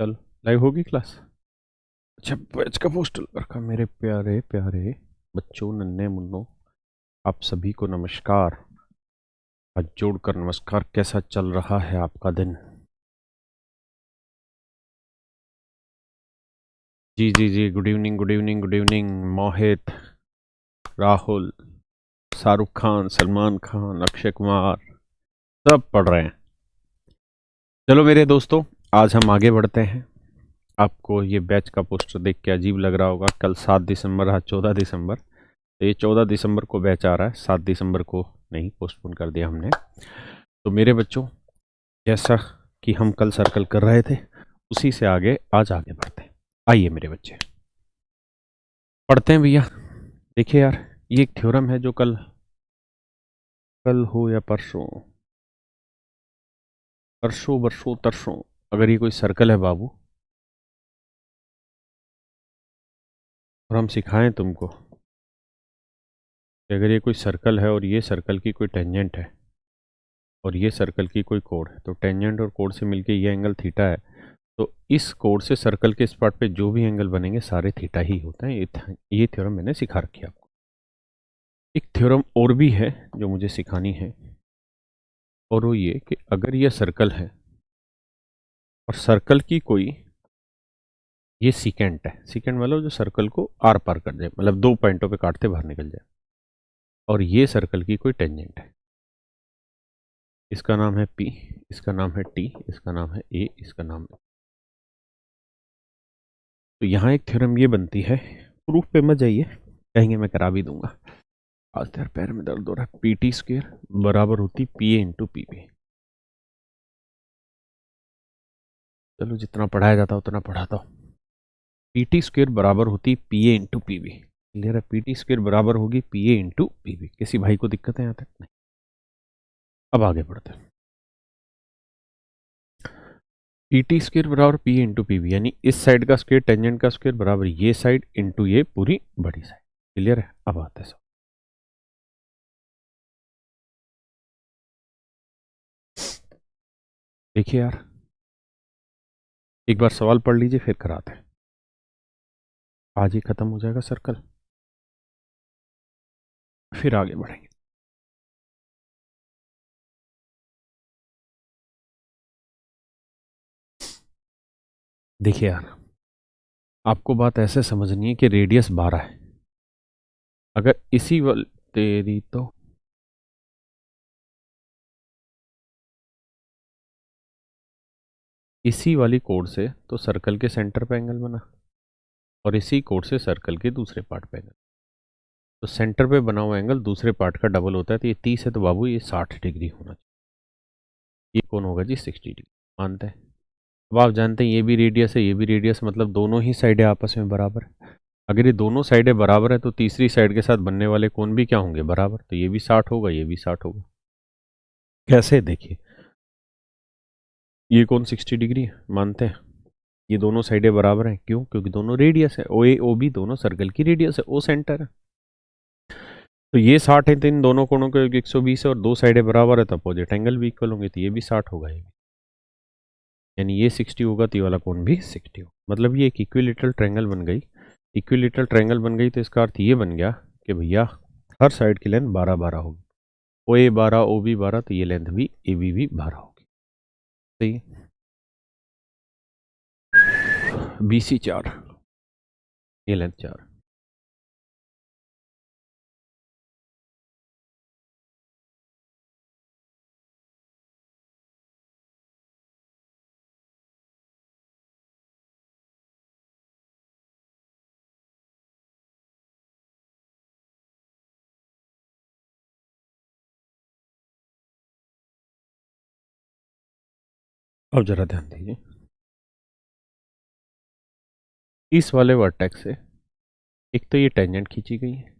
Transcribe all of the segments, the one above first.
चलो लाइव होगी क्लास। अच्छा बैच का पोस्टर रखा। मेरे प्यारे प्यारे बच्चों, नन्हे मुन्नों, आप सभी को नमस्कार। हाथ जोड़कर नमस्कार। कैसा चल रहा है आपका दिन? जी जी जी, good evening good evening good evening. Mohit, Rahul, Shahrukh Khan, Salman Khan, Akshay Kumar, सब पढ़ रहे हैं। चलो मेरे दोस्तों, आज हम आगे बढ़ते हैं। आपको ये बैच का पोस्टर देख के अजीब लग रहा होगा। कल 7 दिसंबर, आज 14 दिसंबर। तो ये 14 दिसंबर को बैच आ रहा है, 7 दिसंबर को नहीं, पोस्टपोन कर दिया हमने। तो मेरे बच्चों, जैसा कि हम कल सर्कल कर रहे थे, उसी से आगे आज आगे बढ़ते हैं। आइए मेरे बच्चे पढ़ते हैं भैया। देखिए यार, ये एक थ्योरम है जो कल कल हो या परसों, परसों बरसों तरसों, अगर ये कोई सर्कल है बाबू, और हम सिखाएं तुमको कि अगर ये कोई सर्कल है और ये सर्कल की कोई टेंजेंट है और ये सर्कल की कोई कोड है, तो टेंजेंट और कोड से मिलके ये एंगल थीटा है, तो इस कोड से सर्कल के इस पार्ट पे जो भी एंगल बनेंगे सारे थीटा ही होते हैं। ये थ्योरम मैंने सिखा रखी है आपको। एक थ्योरम और भी है जो मुझे सिखानी है, और वो ये कि अगर ये सर्कल है और सर्कल की कोई, ये सीकेंट है, सीकेंट मतलब जो सर्कल को आर पार कर जाए, मतलब दो पॉइंटों पे काटते बाहर निकल जाए, और ये सर्कल की कोई टेंजेंट है, इसका नाम है पी, इसका नाम है टी, इसका नाम है ए, इसका नाम है। तो यहाँ एक थ्योरम ये बनती है, प्रूफ पे मत जाइए, कहेंगे मैं करा भी दूंगा। आज तेरे पैर में दर्द हो रहा है। पी टी स्क्वेयर बराबर होती P A into P B. चलो जितना पढ़ाया जाता उतना पढ़ाता हूँ। पी टी स्क्वेयर बराबर होती P A into P B. Clear है? पी टी स्क्वेयर बराबर होगी P A into P B. किसी भाई को दिक्कत है यहाँ तक? नहीं। अब आगे बढ़ते हैं। पी टी स्क्वेयर बराबर P A into P B, यानी इस साइड का स्क्वेयर टेंजेंट का स्क्वेयर बराबर ये साइड इंटू ये पूरी बड़ी साइड। क्लियर है? अब आते हैं सब। देखिए यार, एक बार सवाल पढ़ लीजिए फिर कराते हैं। आज ही खत्म हो जाएगा सर्कल, फिर आगे बढ़ेंगे। देखिए यार, आपको बात ऐसे समझनी है कि रेडियस 12 है। अगर इसी वाल तेरी तो इसी वाली कोड से तो सर्कल के सेंटर पे एंगल बना, और इसी कोड से सर्कल के दूसरे पार्ट पे एंगल। तो सेंटर पे बना हुआ एंगल दूसरे पार्ट का डबल होता है, तो ये 30 है, तो बाबू ये 60 डिग्री होना चाहिए। ये कौन होगा जी? 60 डिग्री मानते हैं। अब आप जानते हैं ये भी रेडियस है, ये भी रेडियस, मतलब दोनों ही साइडें आपस में बराबर है। अगर ये दोनों साइडें बराबर है तो तीसरी साइड के साथ बनने वाले कोण भी क्या होंगे? बराबर। तो ये भी 60 होगा, ये भी 60 होगा। कैसे? देखिए, ये कौन 60 डिग्री है मानते हैं। ये दोनों साइडें बराबर हैं, क्यों? क्योंकि दोनों रेडियस है, ओ ए ओ बी दोनों सर्कल की रेडियस है, ओ सेंटर है। तो ये 60 है, तो इन दोनों कोणों को 120 है और दो साइडें बराबर है, तो अपोजिट एंगल भी इक्वल होंगे, तो ये भी 60 होगा। ये यानी ये 60 होगा तो ये वाला कोण भी 60 होगा। मतलब ये एक इक्विलेटरल ट्रायंगल बन गई। इक्विलेटरल ट्रायंगल बन गई तो इसका अर्थ ये बन गया कि भैया हर साइड की लेंथ 12-12 होगी। ओ ए 12, ओ बी 12, तो ये लेंथ भी ए बी भी 12 होगी। सही है? बी सी 4, ये लेंथ 4। अब जरा ध्यान दीजिए, इस वाले वर्टेक्स से एक तो ये टेंजेंट खींची गई है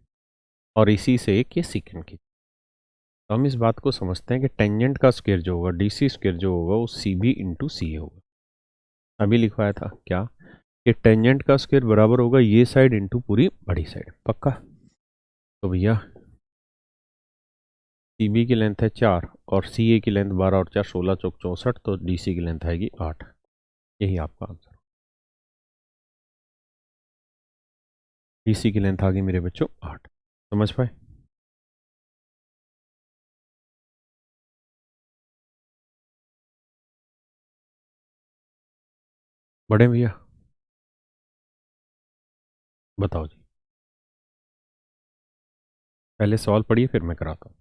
और इसी से एक ये सीकेंट खींची। तो हम इस बात को समझते हैं कि टेंजेंट का स्क्वायर जो होगा, डी सी स्क्वायर जो होगा, वो सी बी इंटू सी होगा। अभी लिखवाया था क्या कि टेंजेंट का स्क्वायर बराबर होगा ये साइड इंटू पूरी बड़ी साइड। पक्का? तो भैया सी बी की लेंथ है 4 और सी ए की लेंथ 12 और 4 16 चौक 64, तो डी सी की लेंथ आएगी 8। यही आपका आंसर। AC की लेंथ आ गई मेरे बच्चों 8। समझ पाए? बड़े भैया बताओ जी, पहले सवाल पढ़िए फिर मैं कराता हूँ।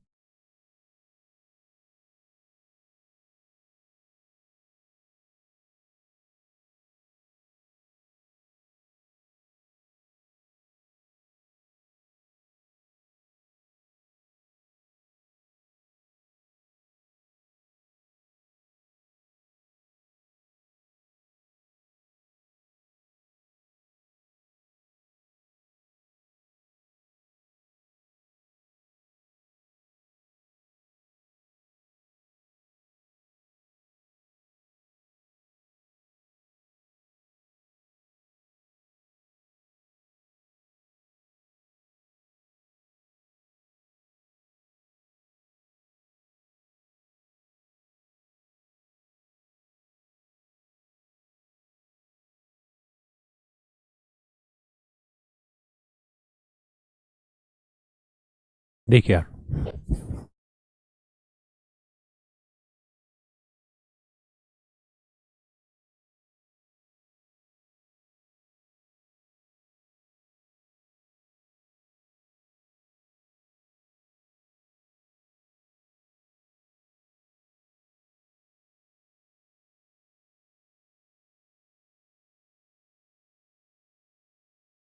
देखिए यार,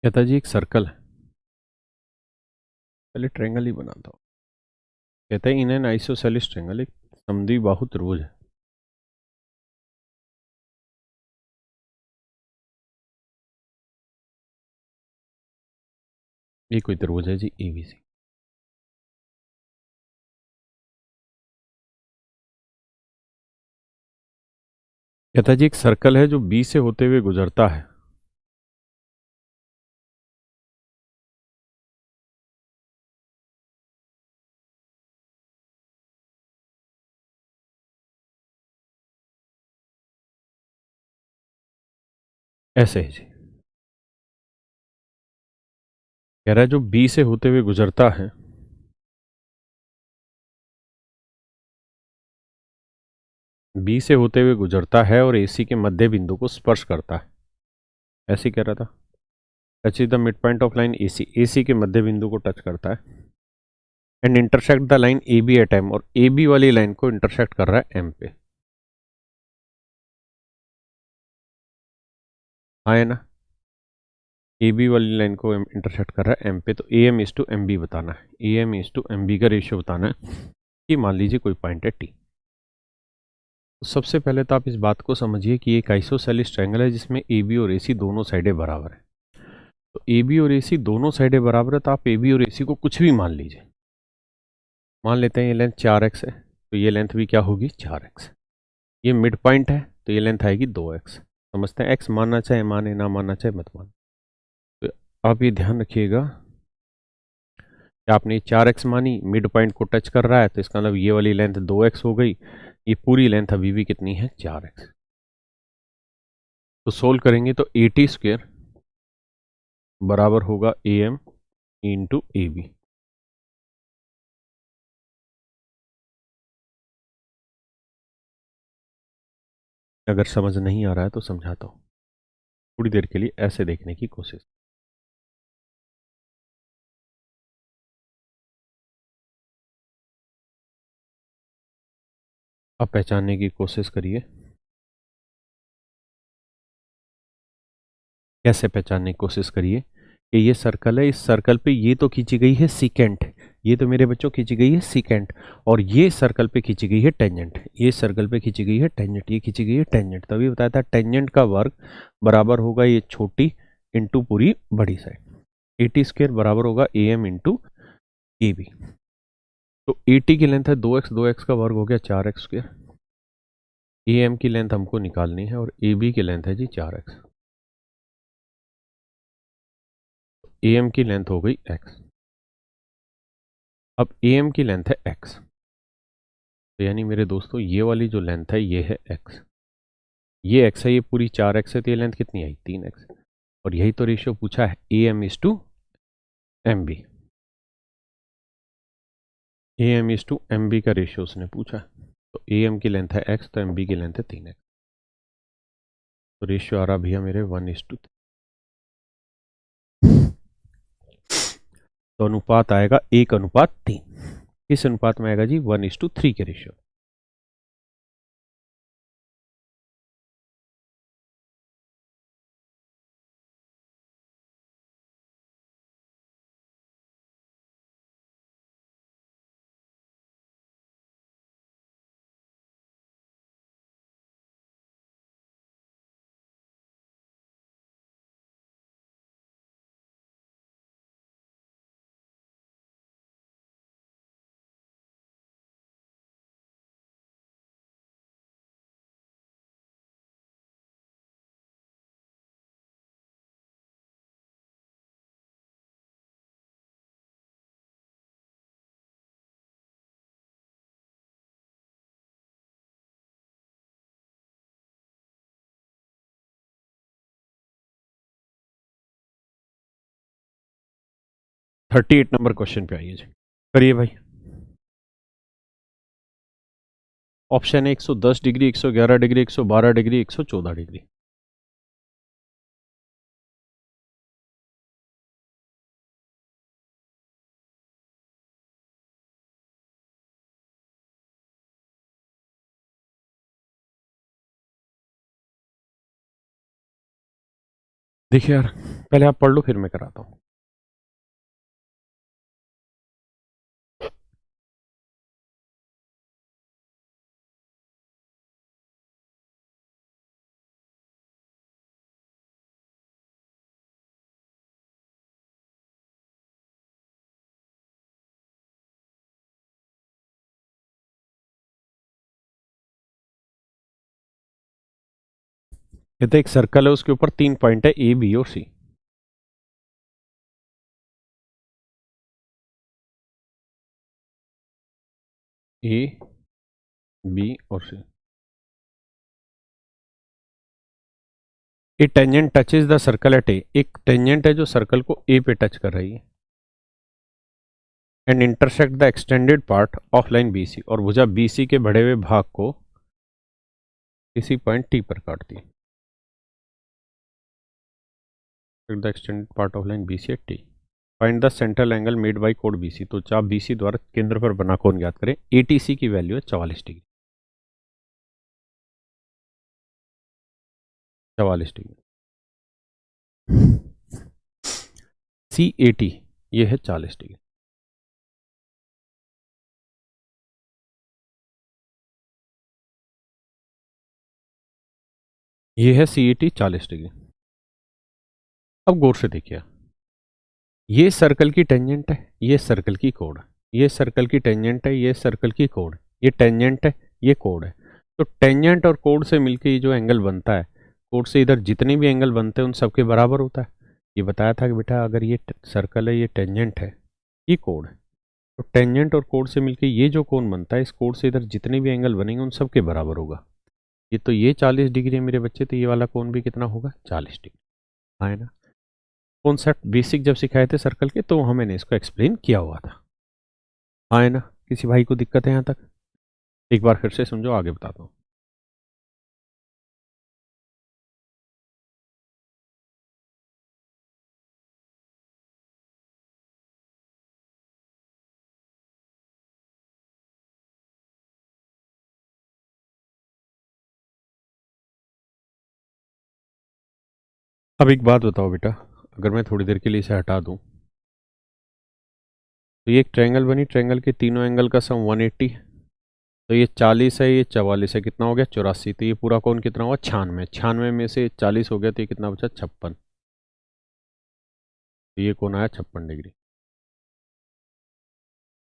कहता जी एक सर्कल है, पहले ट्रायंगल ही बनाता हूँ। कहता है इन एन आइसोसेलिस ट्रायंगल, एक समद्विबाहु त्रिभुज है। ये कोई त्रिभुज है जी ABC। कहता जी एक सर्कल है जो B से होते हुए गुजरता है। ऐसे ही जी, कह रहा है जो B से होते हुए गुजरता है, B से होते हुए गुजरता है और AC के मध्य बिंदु को स्पर्श करता है। ऐसे ही कह रहा था, touch is the mid point of line AC के मध्य बिंदु को टच करता है and intersect the line AB at M, और AB वाली लाइन को इंटरसेक्ट कर रहा है M पे। हाँ है ना, AB वाली लाइन को इंटरसेक्ट कर रहा है M पे, तो AM इज टू MB बताना है। AM इज टू MB का रेशियो बताना है कि मान लीजिए कोई पॉइंट है T। तो सबसे पहले तो आप इस बात को समझिए कि एक आइसोसेलिस ट्रायंगल है जिसमें AB और AC दोनों साइडें बराबर है। तो AB और AC दोनों साइडें बराबर है, तो आप AB और AC को कुछ भी मान लीजिए। मान लेते हैं ये लेंथ 4x है, तो ये लेंथ भी क्या होगी 4x। ये मिड पॉइंट है तो ये लेंथ आएगी 2x। समझते हैं, x मानना चाहे माने, ना मानना चाहे मत माने। तो आप ये ध्यान रखिएगा कि आपने 4x मानी, मिड पॉइंट को टच कर रहा है, तो इसका मतलब ये वाली लेंथ 2x हो गई। ये पूरी लेंथ अभी भी कितनी है 4x। तो सोल्व करेंगे तो AT² बराबर होगा AM इंटू AB। अगर समझ नहीं आ रहा है तो समझाता हूँ, थोड़ी देर के लिए ऐसे देखने की कोशिश। अब पहचानने की कोशिश करिए। कैसे पहचानने की कोशिश करिए कि ये सर्कल है, इस सर्कल पे ये तो खींची गई है सीकेंट, ये तो मेरे बच्चों खींची गई है सीकेंट, और ये सर्कल पे खींची गई है टेंजेंट, ये सर्कल पे खींची गई है टेंजेंट, ये खींची गई है टेंजेंट। तभी बताया था टेंजेंट का वर्ग बराबर होगा ये छोटी इंटू पूरी बड़ी साइड। AT² बराबर होगा AM इंटू AB। तो AT की लेंथ है 2x, 2x का वर्ग हो गया 4x²। AM की लेंथ हमको निकालनी है और AB की लेंथ है जी 4x। AM की लेंथ हो गई x। अब AM की लेंथ है x, तो यानी मेरे दोस्तों ये वाली जो लेंथ है ये है x, ये x है, ये पूरी 4x है, तो ये लेंथ कितनी आई 3x। और यही तो रेशियो पूछा है AM is to M B, A M is to M B का रेशियो उसने पूछा, तो ए एम की लेंथ है x, तो एम बी की लेंथ है 3x, तो रेशियो आ रहा भैया मेरे 1:3, तो अनुपात आएगा 1:3। किस अनुपात में आएगा जी? 1:3 के रेशियो। थर्टी 38 नंबर क्वेश्चन पे आइए जी, करिए भाई। ऑप्शन है 110 डिग्री, 111 डिग्री, 112 डिग्री, 114 डिग्री। देखिए यार, पहले आप पढ़ लो फिर मैं कराता हूँ। कहते एक सर्कल है, उसके ऊपर 3 पॉइंट है ए, बी और सी। ए, बी और C. A tangent touches the circle at A, एक टेंजेंट है जो सर्कल को ए पे टच कर रही है, and intersect the extended part of line B C, और भुजा बी सी के बढ़े हुए भाग को किसी पॉइंट टी पर काटती है। The extended part of line B C at T, find the central angle made by कोड बी सी, तो चाप बी सी द्वारा केंद्र पर बना कोण ज्ञात करें। ए टी सी की वैल्यू है 44 degree, 44 degree. C A T ये है 40 डिग्री। ये है सी ए टी 40 डिग्री। अब गौर से देखिए, ये सर्कल की टेंजेंट है, ये सर्कल की कोण है, ये सर्कल की टेंजेंट है, ये सर्कल की कोण है, ये टेंजेंट है, ये कोण है। तो टेंजेंट और कोण से मिलकर ये जो एंगल बनता है, कोण से इधर जितने भी एंगल बनते हैं उन सबके बराबर होता है। ये बताया था कि बेटा अगर ये सर्कल है, ये टेंजेंट है, ये कोण है, तो टेंजेंट और कोण से मिलकर ये जो कोण बनता है, इस कोण से इधर जितने भी एंगल बनेंगे उन सबके बराबर होगा। ये तो ये 40 डिग्री है मेरे बच्चे, तो ये वाला कोण भी कितना होगा? 40 डिग्री। हाँ है ना? कॉन्सेप्ट बेसिक जब सिखाए थे सर्कल के तो हमें इसको एक्सप्लेन किया हुआ था। हाँ है ना? किसी भाई को दिक्कत है यहाँ तक? एक बार फिर से समझो, आगे बताता हूँ। अब एक बात बताओ बेटा, अगर मैं थोड़ी देर के लिए इसे हटा दूं, तो ये एक ट्रायंगल बनी, ट्रायंगल के तीनों एंगल का सम 180, तो ये 40 है, ये 44 है, कितना हो गया? 84। तो ये पूरा कोण कितना हुआ? 96। 96 में से 40 हो गया तो ये कितना बचा? 56। तो ये कोण आया 56 डिग्री।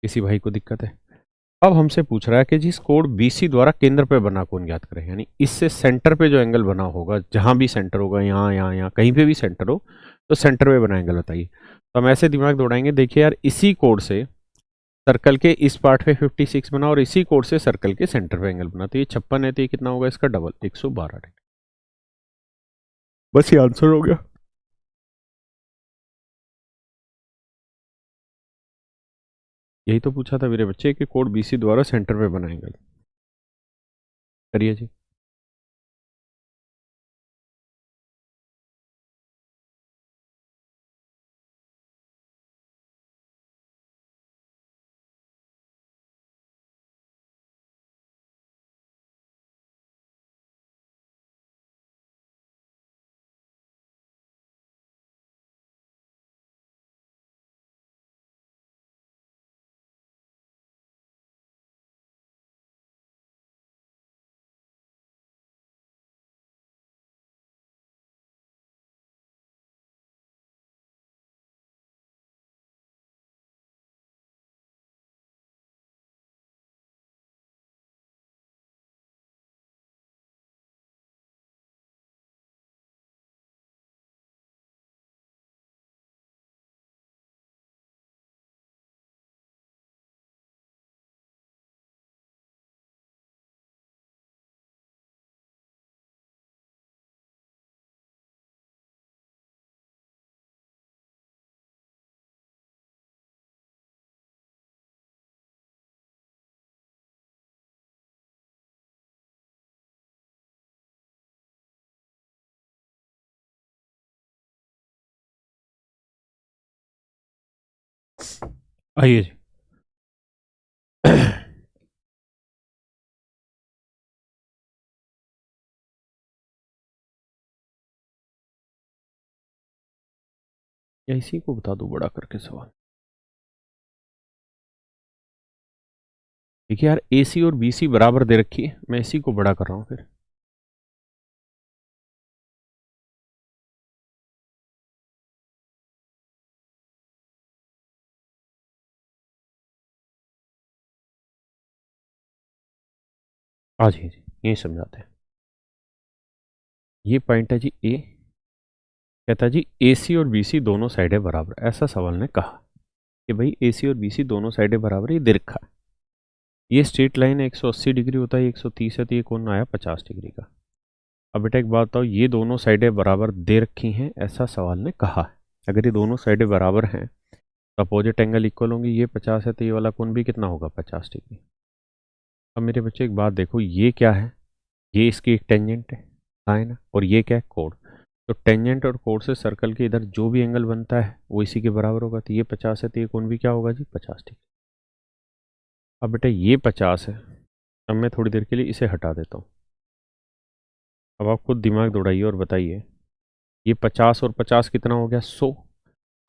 किसी भाई को दिक्कत है? अब हमसे पूछ रहा है कि जिस कोण BC द्वारा केंद्र पे बना कोण ज्ञात करें, यानी इससे सेंटर पे जो एंगल बना होगा, जहां भी सेंटर होगा, यहाँ यहाँ यहाँ कहीं पे भी सेंटर हो, तो सेंटर पे बना एंगल बताइए। तो हम ऐसे दिमाग दौड़ाएंगे, देखिए यार, इसी कोण से सर्कल के इस पार्ट पे 56 बना और इसी कोण से सर्कल के सेंटर पे एंगल बना, तो ये 56 है, तो ये कितना होगा? इसका डबल, 112 डिग्री। बस ये आंसर हो गया। यही तो पूछा था मेरे बच्चे कि कोड BC द्वारा सेंटर पे बनाएंगे। करिए जी। आइए जी। या इसी को बता दो बड़ा करके सवाल। देखिए यार, AC और BC बराबर दे रखी है, मैं इसी को बड़ा कर रहा हूँ फिर। हाँ जी जी, यही समझाते हैं। ये पॉइंट है जी A। कहता है जी AC और BC दोनों साइडें बराबर, ऐसा सवाल ने कहा कि भाई AC और BC दोनों साइडें बराबर, ये दे रखा है। ये स्ट्रेट लाइन है, 180 डिग्री होता है, 130 है, तो ये कोण आया 50 डिग्री का। अब बेटा एक बात बताओ, ये दोनों साइडें बराबर दे रखी हैं, ऐसा सवाल ने कहा है। अगर ये दोनों साइडें बराबर हैं तो अपोजिट एंगल इक्वल होंगी। ये 50 है तो ये वाला कोण भी कितना होगा, 50 डिग्री। अब मेरे बच्चे एक बात देखो, ये क्या है, ये इसकी एक टेंजेंट है ना, और ये क्या है, कोण। तो टेंजेंट और कोण से सर्कल के इधर जो भी एंगल बनता है वो इसी के बराबर होगा। तो ये 50 है तो ये कोण भी क्या होगा जी, 50 डिग्री। अब बेटा ये 50 है, अब मैं थोड़ी देर के लिए इसे हटा देता हूँ। अब आप खुद दिमाग दौड़ाइए और बताइए, ये 50 और 50 कितना हो गया, 100।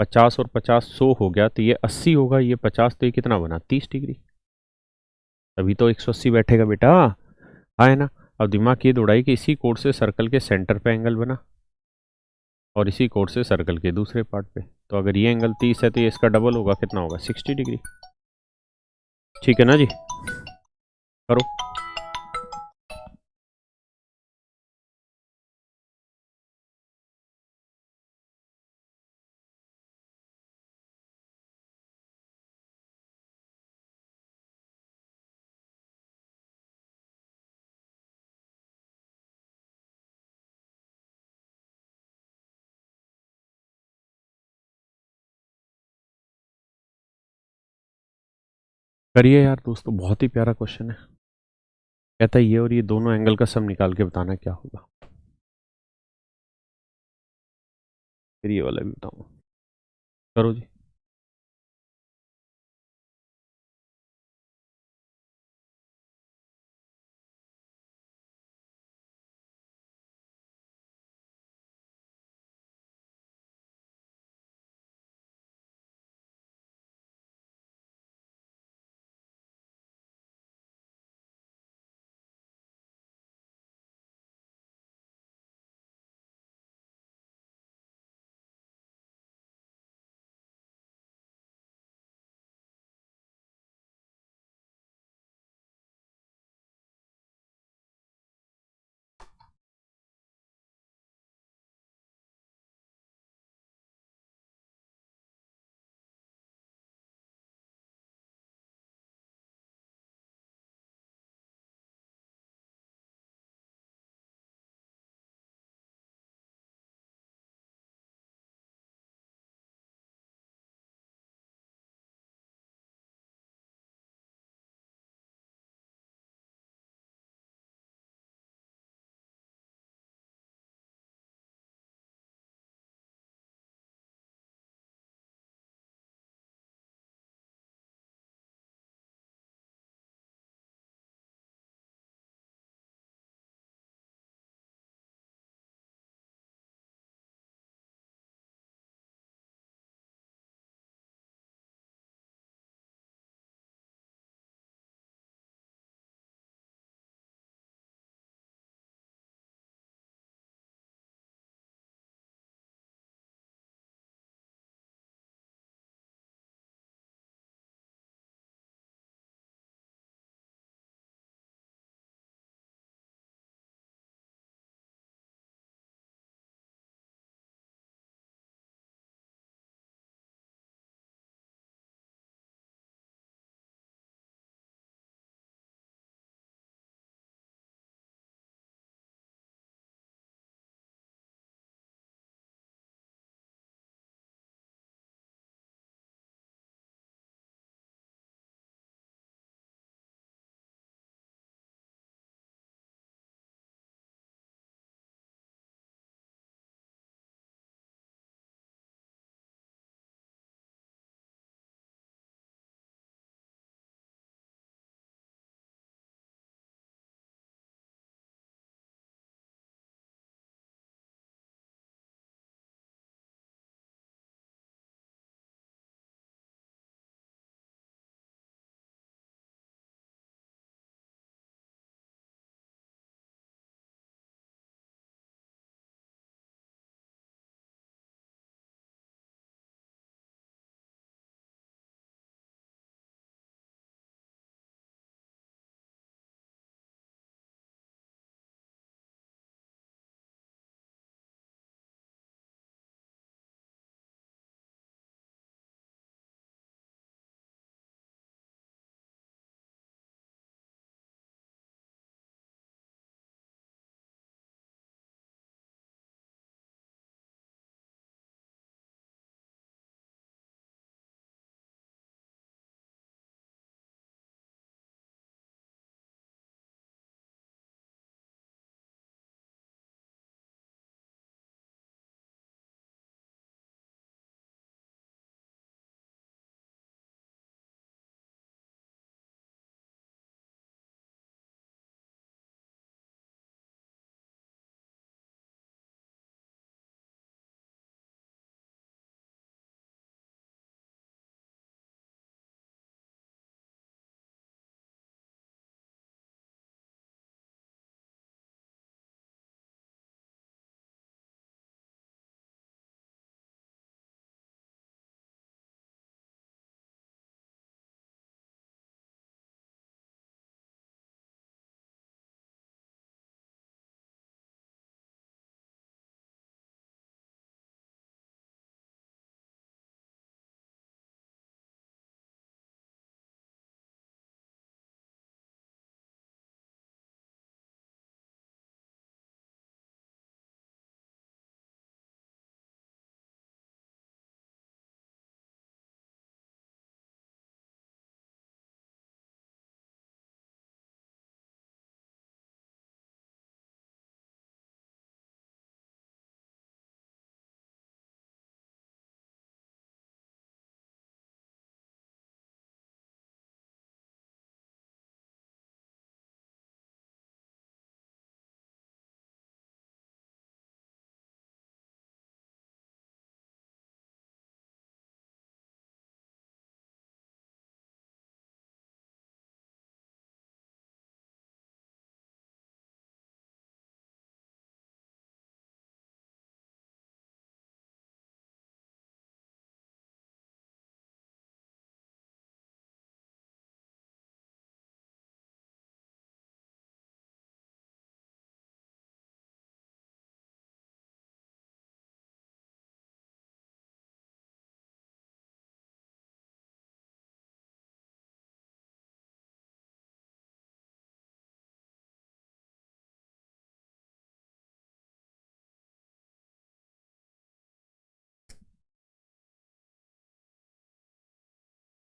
50 और 50 100 हो गया, तो ये 80 होगा, ये 50, तो ये कितना बना, 30 डिग्री। तभी तो 180 बैठेगा बेटा। हाँ है ना। अब दिमाग ये दौड़ाई कि इसी कोण से सर्कल के सेंटर पे एंगल बना, और इसी कोण से सर्कल के दूसरे पार्ट पे। तो अगर ये एंगल 30 है तो ये इसका डबल होगा, कितना होगा, 60 डिग्री। ठीक है ना जी। करो। करिए यार दोस्तों, बहुत ही प्यारा क्वेश्चन है। कहता है ये और ये दोनों एंगल का सम निकाल के बताना क्या होगा। फिर ये वाला भी बताऊंगा। करो जी।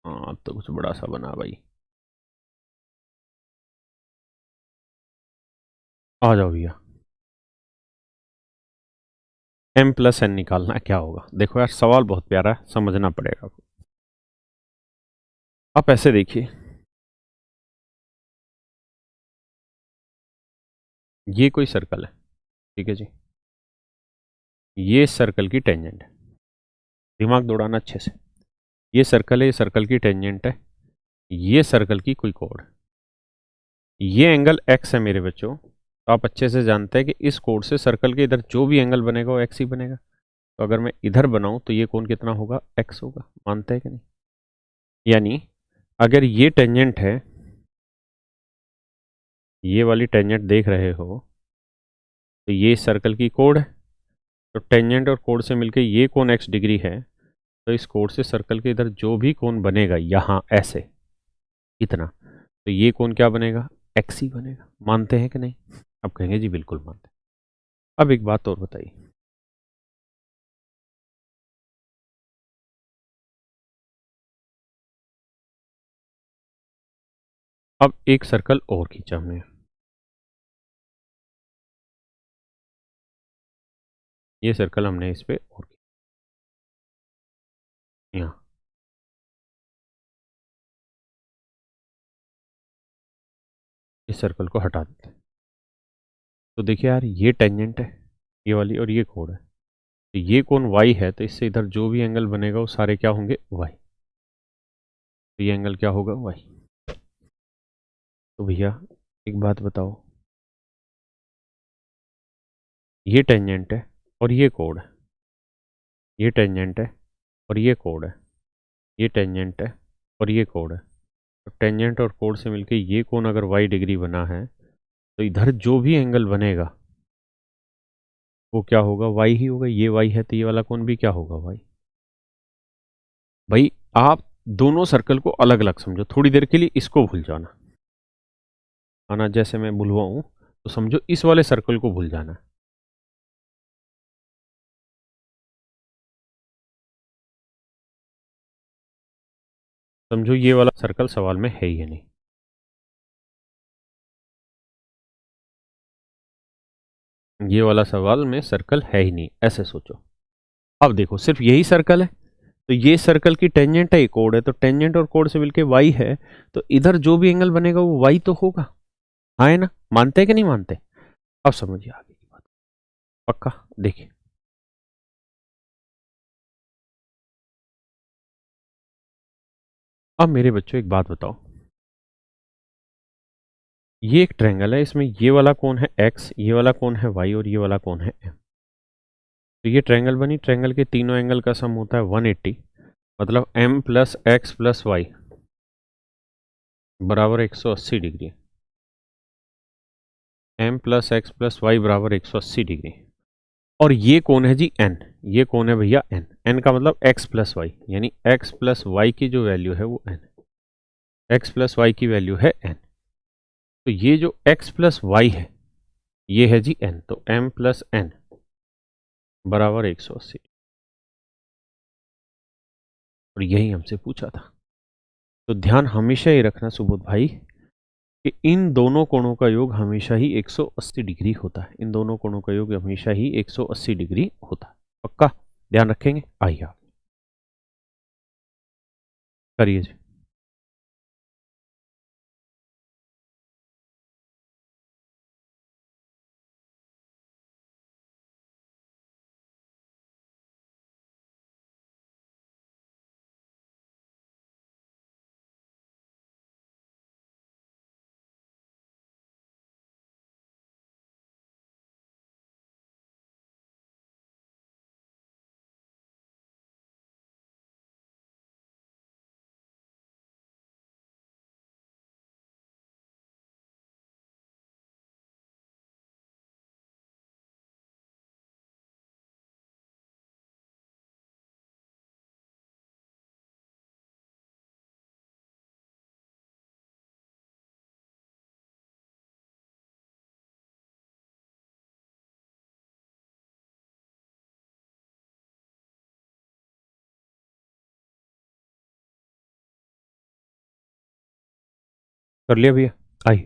हाँ तो कुछ बड़ा सा बना भाई। आ जाओ भैया। m प्लस n निकालना है, क्या होगा? देखो यार सवाल बहुत प्यारा है, समझना पड़ेगा आपको। आप ऐसे देखिए, ये कोई सर्कल है, ठीक है जी। ये सर्कल की टेंजेंट है, दिमाग दौड़ाना अच्छे से। ये सर्कल है, ये सर्कल की टेंजेंट है, ये सर्कल की कोई कोण है। ये एंगल x है मेरे बच्चों, तो आप अच्छे से जानते हैं कि इस कोण से सर्कल के इधर जो भी एंगल बनेगा वो x ही बनेगा। तो अगर मैं इधर बनाऊं तो ये कोण कितना होगा? x होगा। मानते हैं कि नहीं? यानी अगर ये टेंजेंट है, ये वाली टेंजेंट देख रहे हो, तो ये सर्कल की कोण है। तो टेंजेंट और कोण से मिलकर ये कोण x डिग्री है, तो इस कोण से सर्कल के इधर जो भी कोण बनेगा यहाँ ऐसे इतना, तो ये कोण क्या बनेगा? x ही बनेगा। मानते हैं कि नहीं? अब कहेंगे जी बिल्कुल मानते हैं। अब एक बात और बताइए, अब एक सर्कल और खींचा हमने, ये सर्कल हमने इस पे और यहाँ, इस सर्कल को हटा देते हैं। तो देखिए यार, ये टेंजेंट है ये वाली, और ये कोण है, तो ये कोण y है, तो इससे इधर जो भी एंगल बनेगा वो सारे क्या होंगे? y। तो ये एंगल क्या होगा? y। तो भैया एक बात बताओ, ये टेंजेंट है और ये कोण है, ये टेंजेंट है और ये कोण है, ये टेंजेंट है और ये कोण है। तो टेंजेंट और कोण से मिलके ये कोण अगर y डिग्री बना है, तो इधर जो भी एंगल बनेगा वो क्या होगा? y ही होगा। ये y है तो ये वाला कोण भी क्या होगा? y। भाई आप दोनों सर्कल को अलग अलग समझो, थोड़ी देर के लिए इसको भूल जाना आना, जैसे मैं भूलवाऊं तो समझो इस वाले सर्कल को भूल जाना। समझो ये वाला सर्कल सवाल में है ही नहीं। ये वाला सवाल में सर्कल है ही नहीं, ऐसे सोचो। अब देखो सिर्फ यही सर्कल है, तो ये सर्कल की टेंजेंट है, ये कोण है, तो टेंजेंट और कोण से मिलके y है, तो इधर जो भी एंगल बनेगा वो y तो होगा। हाँ है ना? मानते हैं कि नहीं मानते? अब समझिए आगे की बात। पक्का? देखिए, अब मेरे बच्चों एक बात बताओ, ये एक ट्रायंगल है, इसमें ये वाला कोण है x, ये वाला कोण है y और ये वाला कोण है m। तो ये ट्रायंगल बनी, ट्रायंगल के तीनों एंगल का सम होता है 180, मतलब m plus X plus Y बराबर 180 degree. m plus X plus Y बराबर 180 डिग्री। और ये कौन है जी? n। ये कौन है भैया? n। n का मतलब x प्लस वाई, यानी x प्लस वाई की जो वैल्यू है वो n, x प्लस वाई की वैल्यू है n। तो ये जो x प्लस वाई है ये है जी n, तो m प्लस n बराबर 180। और यही हमसे पूछा था। तो ध्यान हमेशा ही रखना सुबोध भाई कि इन दोनों कोणों का योग हमेशा ही 180 डिग्री होता है। इन दोनों कोणों का योग हमेशा ही 180 डिग्री होता है। पक्का ध्यान रखेंगे? आइए आप करिए जी। कर लिया भैया, आई।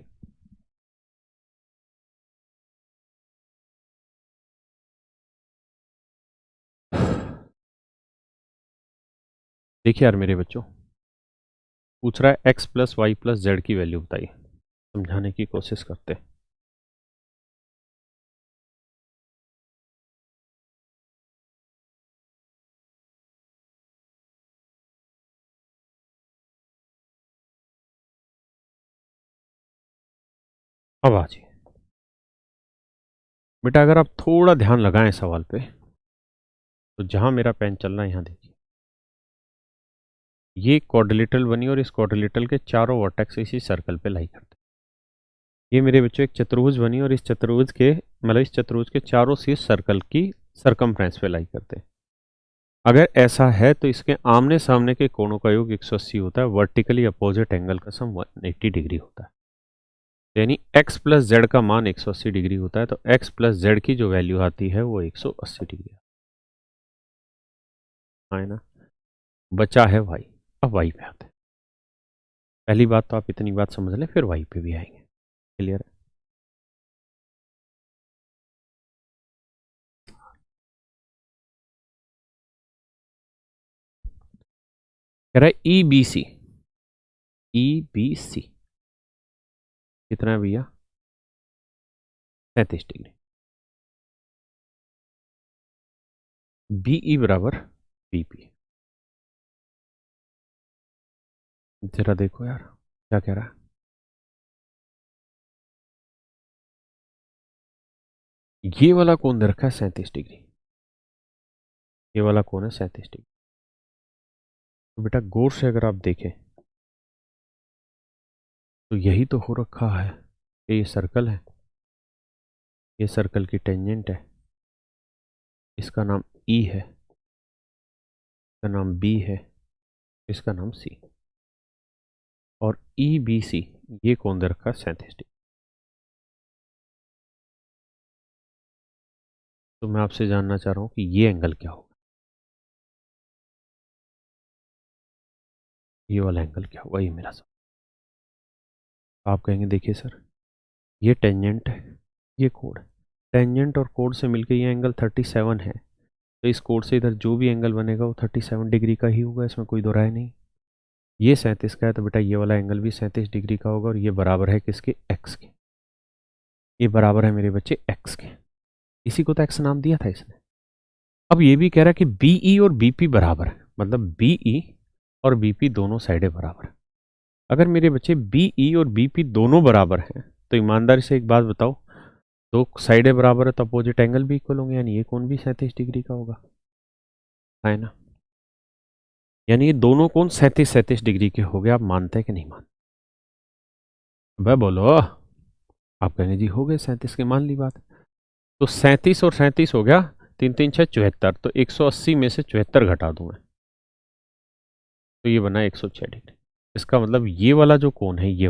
देखिए यार मेरे बच्चों, पूछ रहा है X plus Y plus Z की वैल्यू बताइए, समझाने की कोशिश करते हैं। अब आ जाइए बेटा, अगर आप थोड़ा ध्यान लगाएं सवाल पे, तो जहां मेरा पेन चल रहा है यहां देखिए, ये क्वाड्रिलेटरल बनी और इस क्वाड्रिलेटरल के चारों वर्टेक्स इसी सर्कल पे लाई करते हैं। ये मेरे बच्चों एक चतुर्भुज बनी और इस चतुर्भुज के मतलब इस चतुर्भुज के चारों शीर्ष सर्कल की सरकमफ्रेंस पे लाई करते हैं। अगर ऐसा है तो इसके आमने सामने के कोणों का योग 180 होता है, वर्टिकली अपोजिट एंगल का सम 180 डिग्री होता है। यानी x प्लस जेड का मान 180 डिग्री होता है, तो x प्लस जेड की जो वैल्यू आती है वो 180 डिग्री है ना। बचा है y। अब y पे आते हैं। पहली बात तो आप इतनी बात समझ लें, फिर y पे भी आएंगे। क्लियर है? कह रहा है E B C, E B C कितना है भैया? 37 डिग्री। बीई बराबर बीपी। जरा देखो यार क्या कह रहा है। ये वाला कोण दे रखा है 37 डिग्री, ये वाला कोण है 37 डिग्री। तो बेटा गौर से अगर आप देखें तो यही तो हो रखा है कि ये सर्कल है, ये सर्कल की टेंजेंट है, इसका नाम ई है, इसका नाम बी है, इसका नाम सी, और ई बी सी ये कोण दे रखा है 37 डिग्री। तो मैं आपसे जानना चाह रहा हूं कि ये एंगल क्या होगा, ये वाला एंगल क्या होगा, ये मेरा सवाल। आप कहेंगे देखिए सर, ये टेंजेंट है, ये कोण है, टेंजेंट और कोण से मिलकर ये एंगल 37 है, तो इस कोण से इधर जो भी एंगल बनेगा वो 37 डिग्री का ही होगा, इसमें कोई दो राय नहीं। ये 37 का है तो बेटा ये वाला एंगल भी 37 डिग्री का होगा, और ये बराबर है किसके? एक्स के। ये बराबर है मेरे बच्चे एक्स के। इसी को तो एक्स नाम दिया था इसने। अब ये भी कह रहा है कि बीई और बीपी बराबर है, मतलब बीई और बीपी दोनों साइडें बराबर है। अगर मेरे बच्चे बीई और बीपी दोनों बराबर हैं तो ईमानदारी से एक बात बताओ, दो साइडें बराबर है तो अपोजिट एंगल भी इक्वल होंगे, यानी ये कोण भी 37 डिग्री का होगा, है ना। यानी ये दोनों कोण 37 डिग्री के हो गए। आप मानते हैं कि नहीं मानते? भाई बोलो। आप कहेंगे जी हो गए 37 के, मान ली बात। तो 37 और 37 हो गया, तीन तीन छः 74, तो 180 में से 74 घटा दूं मैं, तो ये बना 106 डिग्री। इसका मतलब ये वाला जो कोण है, ये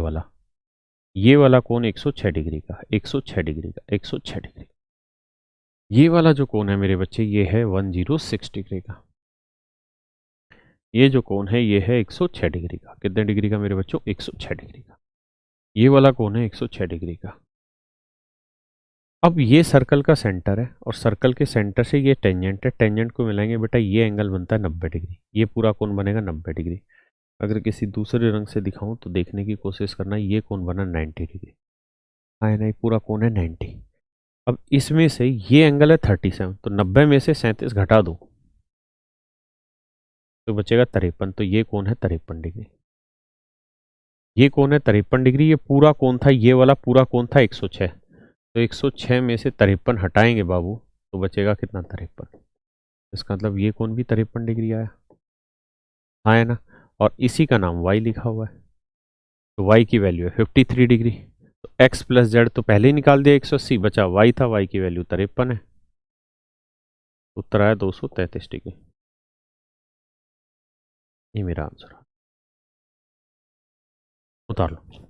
वाला कोण 106 डिग्री का, 106 डिग्री का, 106 डिग्री। ये वाला जो कोण है मेरे बच्चे, ये है 106 डिग्री का। ये जो कोण है ये है 106 डिग्री का। कितने डिग्री का मेरे बच्चों? 106 डिग्री का। ये वाला कोण है 106 डिग्री का। अब ये सर्कल का सेंटर है और सर्कल के सेंटर से ये टेंजेंट है, टेंजेंट को मिलाएंगे बेटा, ये एंगल बनता है 90 डिग्री। ये पूरा कोण बनेगा 90 डिग्री। अगर किसी दूसरे रंग से दिखाऊं तो देखने की कोशिश करना, ये कोण बना 90 डिग्री। हाँ नहीं, पूरा कोण है 90। अब इसमें से ये एंगल है 37, तो 90 में से 37 घटा दो तो बचेगा 53, तो ये कोण है 53 डिग्री। ये कोण है 53 डिग्री। ये पूरा कोण था, ये वाला पूरा कोण था 106, तो 106 में से 53 हटाएंगे बाबू, तो बचेगा कितना? 53। इसका मतलब ये कोण भी 53 डिग्री आया। हाँ है ना। और इसी का नाम y लिखा हुआ है, तो y की वैल्यू है 53 डिग्री। तो x प्लस जेड तो पहले ही निकाल दिया, 180 बचा y था, y की वैल्यू 53 है। उत्तर आया 233 डिग्री। ये मेरा आंसर है। उतार लो।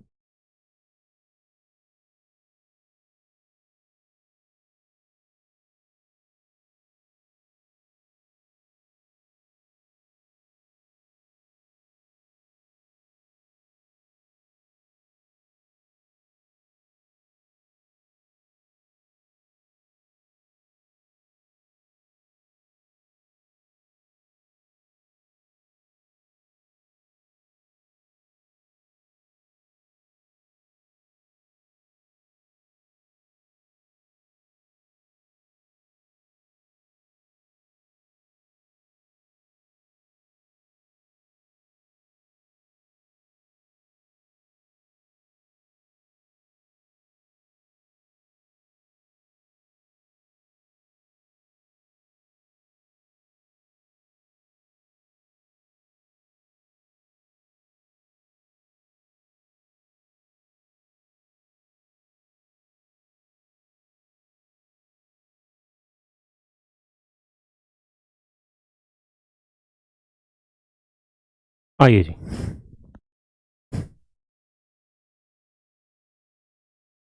आइए जी,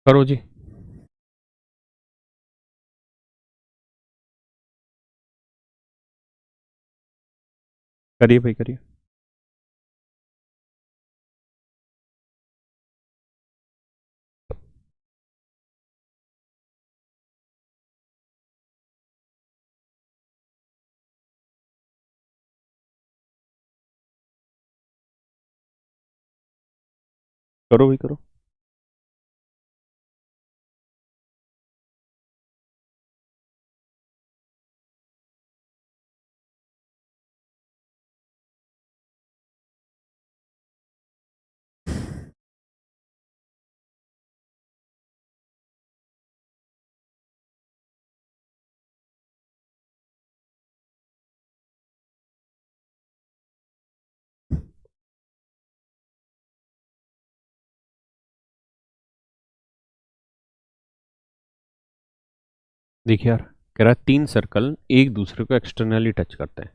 करो जी। करिए भाई करिए। करो भाई करो। देखिए यार, कह रहा है 3 सर्कल एक दूसरे को एक्सटर्नली टच करते हैं।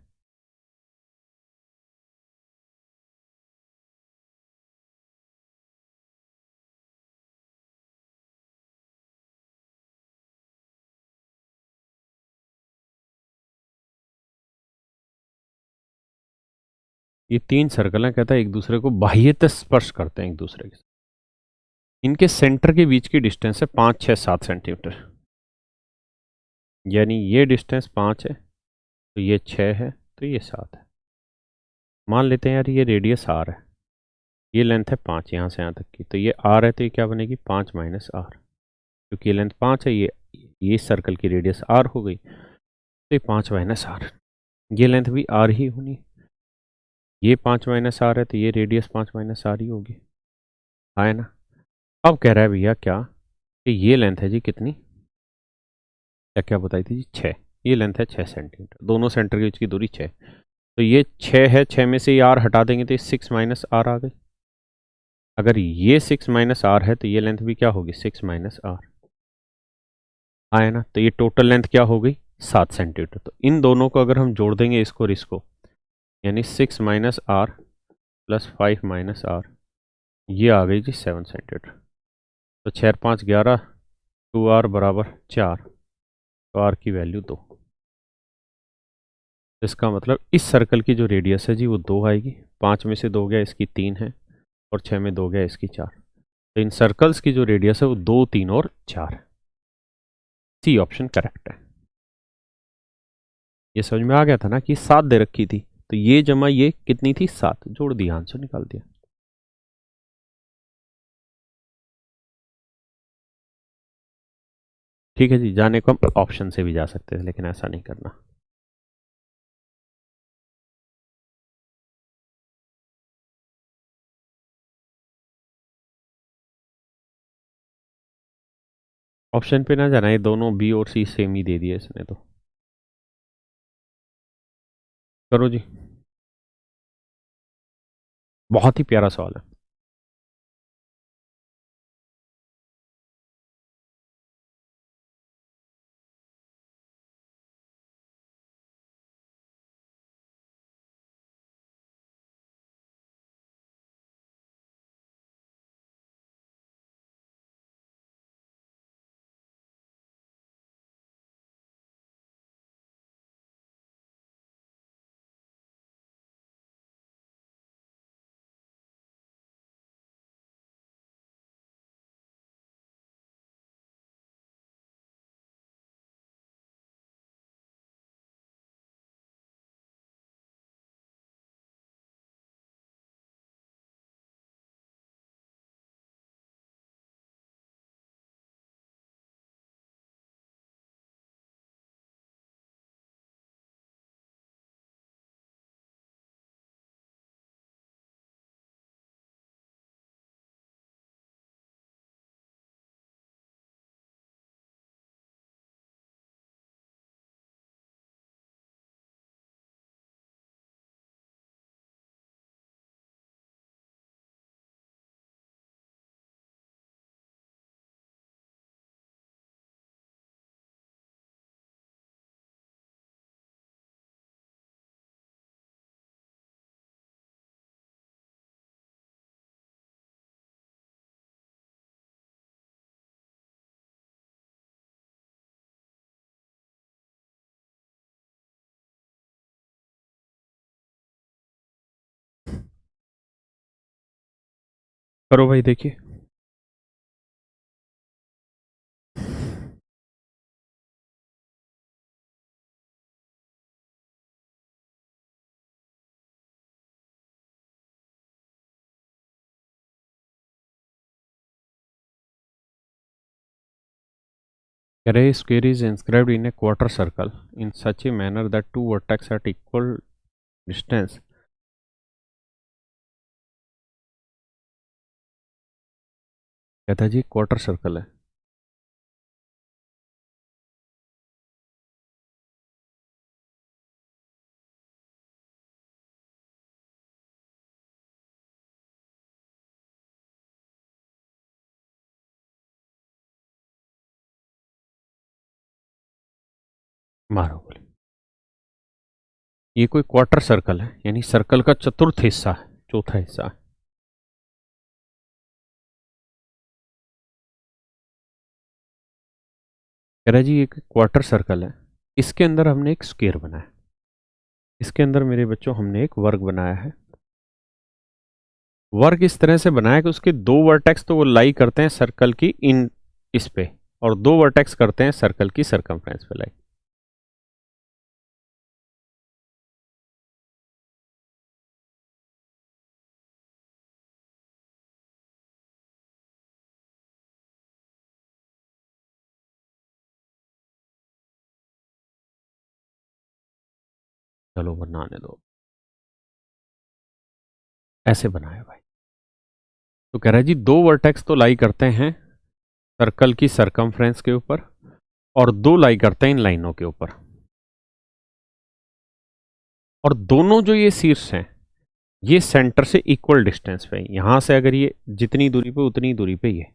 ये 3 सर्कल हैं, कहता है एक दूसरे को बाह्यतः स्पर्श करते हैं एक दूसरे के। इनके सेंटर के बीच की डिस्टेंस है 5, 6, 7 सेंटीमीटर। यानी ये डिस्टेंस 5 है, तो ये 6 है, तो ये 7 है। मान लेते हैं यार ये रेडियस आर है, ये लेंथ है 5 यहाँ से यहाँ तक की, तो ये आर है, तो ये क्या बनेगी 5 - आर। क्योंकि ये लेंथ 5 है, ये सर्कल की रेडियस आर हो गई, तो ये 5 - आर। ये लेंथ भी आर ही होनी, ये 5 - आर है, तो ये रेडियस 5 - आर ही होगी। है ना। अब कह रहा है भैया क्या, कि ये लेंथ है जी कितनी, क्या क्या बताई थी जी, 6। ये लेंथ है 6 सेंटीमीटर, दोनों सेंटर के बीच की दूरी 6। तो ये 6 है, 6 में से ये आर हटा देंगे तो ये 6 - आर आ गई। अगर ये 6 - आर है तो ये लेंथ भी क्या होगी 6 - आर। आए ना, तो ये टोटल लेंथ क्या हो गई 7 सेंटीमीटर। तो इन दोनों को अगर हम जोड़ देंगे इसको और इसको, यानी 6 - आर प्लस 5 - आर, ये आ गई जी 7 सेंटीमीटर। तो 6 और 5 11, 2 आर बराबर 4, तो आर की वैल्यू 2। इसका मतलब इस सर्कल की जो रेडियस है जी वो 2 आएगी। 5 में से 2 गया, इसकी 3 है, और 6 में 2 गया, इसकी 4। तो इन सर्कल्स की जो रेडियस है वो 2, 3 और 4 है। सी ऑप्शन करेक्ट है। ये समझ में आ गया था ना कि 7 दे रखी थी, तो ये जमा ये कितनी थी 7, जोड़ दिया, आंसर निकाल दिया। ठीक है जी, जाने को हम ऑप्शन से भी जा सकते थे, लेकिन ऐसा नहीं करना। ऑप्शन पे ना जाना, ये दोनों बी और सी सेम ही दे दिए इसने तो। करो जी। बहुत ही प्यारा सवाल है। करो भाई, देखिए। कह रहे square is inscribed in a quarter circle in such a manner that two vertex at equal distance। कहता जी क्वार्टर सर्कल है। मारो बोले। ये कोई क्वार्टर सर्कल है, यानी सर्कल का चतुर्थ हिस्सा है, चौथा हिस्सा है। कह रहा जी ये क्वार्टर सर्कल है, इसके अंदर हमने एक स्क्वायर बनाया, इसके अंदर मेरे बच्चों हमने एक वर्ग बनाया है। वर्ग इस तरह से बनाया कि उसके दो वर्टेक्स तो वो लाई करते हैं सर्कल की इन इस पे, और दो वर्टेक्स करते हैं सर्कल की सरकमफ्रेंस पे लाई। चलो बनाने दो, ऐसे बनाया भाई। तो कह रहा है जी दो वर्टेक्स तो लाई करते हैं सर्कल की सरकमफ्रेंस के ऊपर, और दो लाई करते हैं इन लाइनों के ऊपर, और दोनों जो ये शीर्ष हैं ये सेंटर से इक्वल डिस्टेंस पे, यहां से अगर ये जितनी दूरी पे उतनी दूरी पे ये,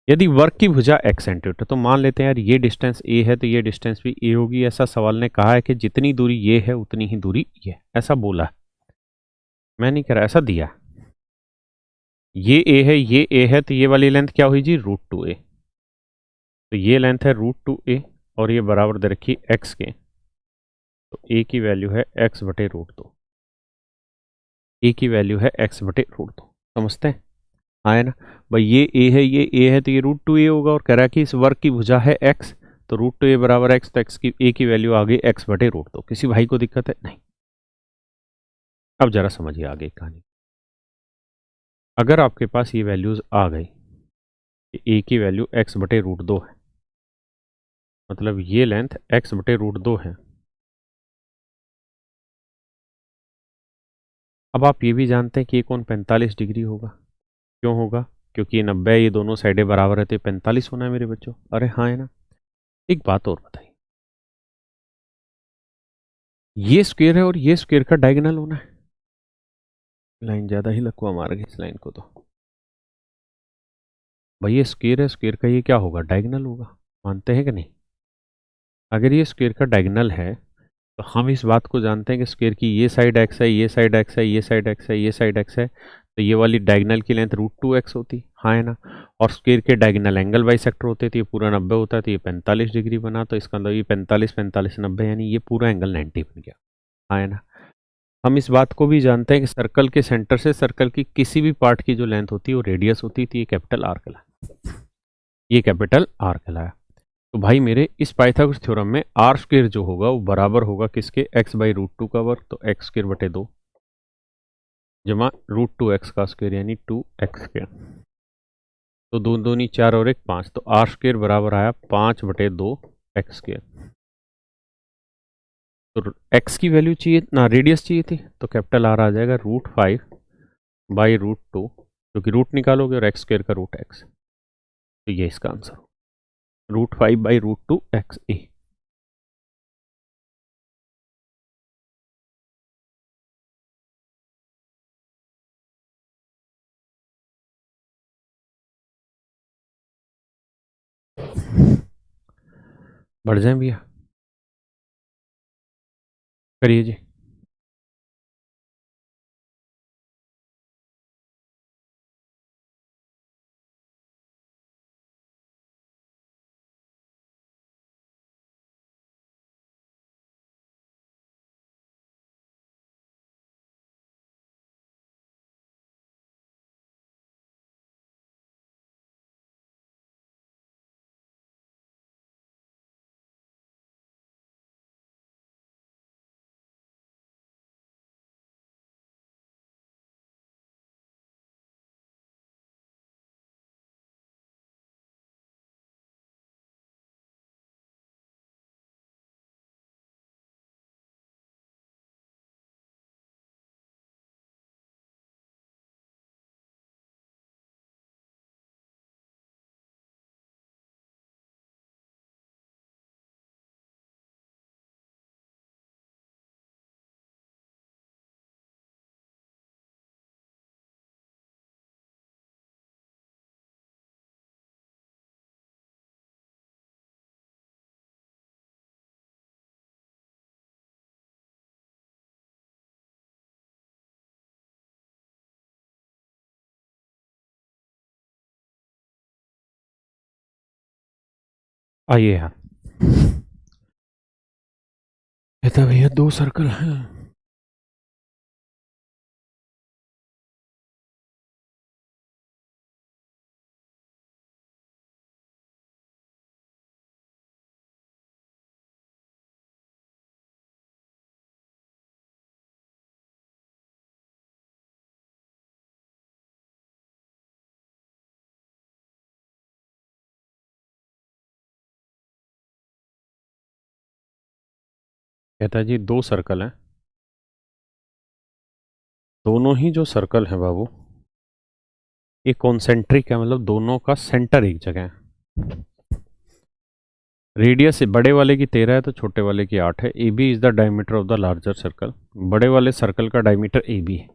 यदि वर्ग की भुजा x सेंटीमीटर, तो मान लेते हैं यार ये डिस्टेंस a है तो ये डिस्टेंस भी a होगी। ऐसा सवाल ने कहा है कि जितनी दूरी ये है उतनी ही दूरी ये, ऐसा बोला है, मैं नहीं कह रहा, ऐसा दिया। ये a है, ये a है, तो ये वाली लेंथ क्या हुई जी, √2a। तो ये लेंथ है √2a, और ये बराबर दे रखी x के, तो a की वैल्यू है x बटे √2। a की वैल्यू है x बटे √2, समझते हैं, आया ना भाई। ये a है, ये a है, तो ये √2a होगा, और कह रहा है कि इस वर्ग की भुजा है x, तो √2a बराबर x, तो x की a की वैल्यू आ गई x बटे √2। किसी भाई को दिक्कत है? नहीं। अब जरा समझिए आगे कहानी। अगर आपके पास ये वैल्यूज आ गई कि a की वैल्यू x बटे √2 है, मतलब ये लेंथ x बटे √2 है। अब आप ये भी जानते हैं कि ये कोण 45 डिग्री होगा। क्यों होगा? क्योंकि ये 90 है, ये दोनों साइडें बराबर है, तो 45 होना है मेरे बच्चों। अरे हाँ, है ना। एक बात और बताइए, ये स्क्वायर है और ये स्क्वायर का डायगोनल होना है। लाइन ज्यादा ही लकवा मार गई इस लाइन को तो। भाई ये स्क्वायर है, स्क्वायर का ये क्या होगा, डायगोनल होगा, मानते हैं कि नहीं? अगर ये स्क्वायर का डायगोनल है तो हम इस बात को जानते हैं कि स्क्वायर की ये साइड एक्स है, ये साइड एक्स है, ये साइड एक्स है, ये साइड एक्स है, तो ये वाली डायगोनल की लेंथ √2x होती, हाँ है ना। और स्क्वायर के डायगोनल एंगल बाई सेक्टर होते, तो ये पूरा 90 होता है, तो ये 45 डिग्री बना, तो इसका मतलब ये 45 45 90, यानी ये पूरा एंगल 90 बन गया, हाँ है ना। हम इस बात को भी जानते हैं कि सर्कल के सेंटर से सर्कल की किसी भी पार्ट की जो लेंथ होती है वो रेडियस होती थी, ये कैपिटल आर कहलाया, ये कैपिटल आर कहलाया। तो भाई मेरे इस पाइथागोरस थ्योरम में आर स्क्वायर जो होगा वो बराबर होगा किसके, एक्स बाई √2 का वर्ग, तो एक्स स्क्वायर बटे 2 जमा √2x का स्क्वायर, यानी 2x स्क्वायर। तो दो दूनी 4 और 1 5, तो आर स्क्वायर बराबर आया 5 बटे 2 एक्स स्क्वायर। तो एक्स की वैल्यू चाहिए ना, रेडियस चाहिए थी, तो कैपिटल आर आ जाएगा √5 बाई √2, क्योंकि रूट निकालोगे और एक्स स्क्वायर का √x, तो ये इसका आंसर हो, √5 बाई √2 एक्स ए। बढ़ जाए भैया, करिए जी। आइए यार, कहता भैया 2 सर्कल हैं। कहता जी 2 सर्कल हैं, दोनों ही जो सर्कल हैं बाबू, ये कॉन्सेंट्रिक है, मतलब दोनों का सेंटर एक जगह है। रेडियस बड़े वाले की 13 है तो छोटे वाले की 8 है। A B is the diameter of the larger circle. बड़े वाले सर्कल का डायमीटर ए बी है।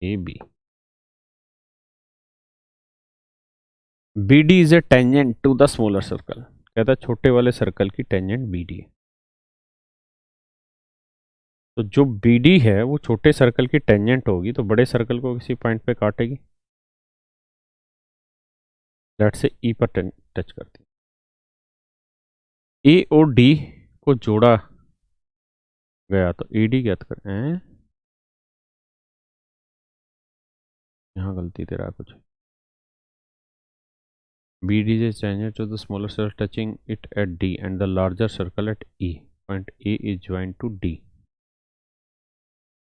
A B, B D is a tangent to the smaller circle. कहता है छोटे वाले सर्कल की टेंजेंट बी डी है। तो जो बी डी है वो छोटे सर्कल की टेंजेंट होगी, तो बड़े सर्कल को किसी पॉइंट पे काटेगी, दैट से ई पर टच करती है। ए और डी को जोड़ा गया तो ए डी ज्ञात कर। यहाँ गलती तेरा कुछ। BD is tangent to the smaller circle touching it at D and the larger circle at E. Point A is joined to D.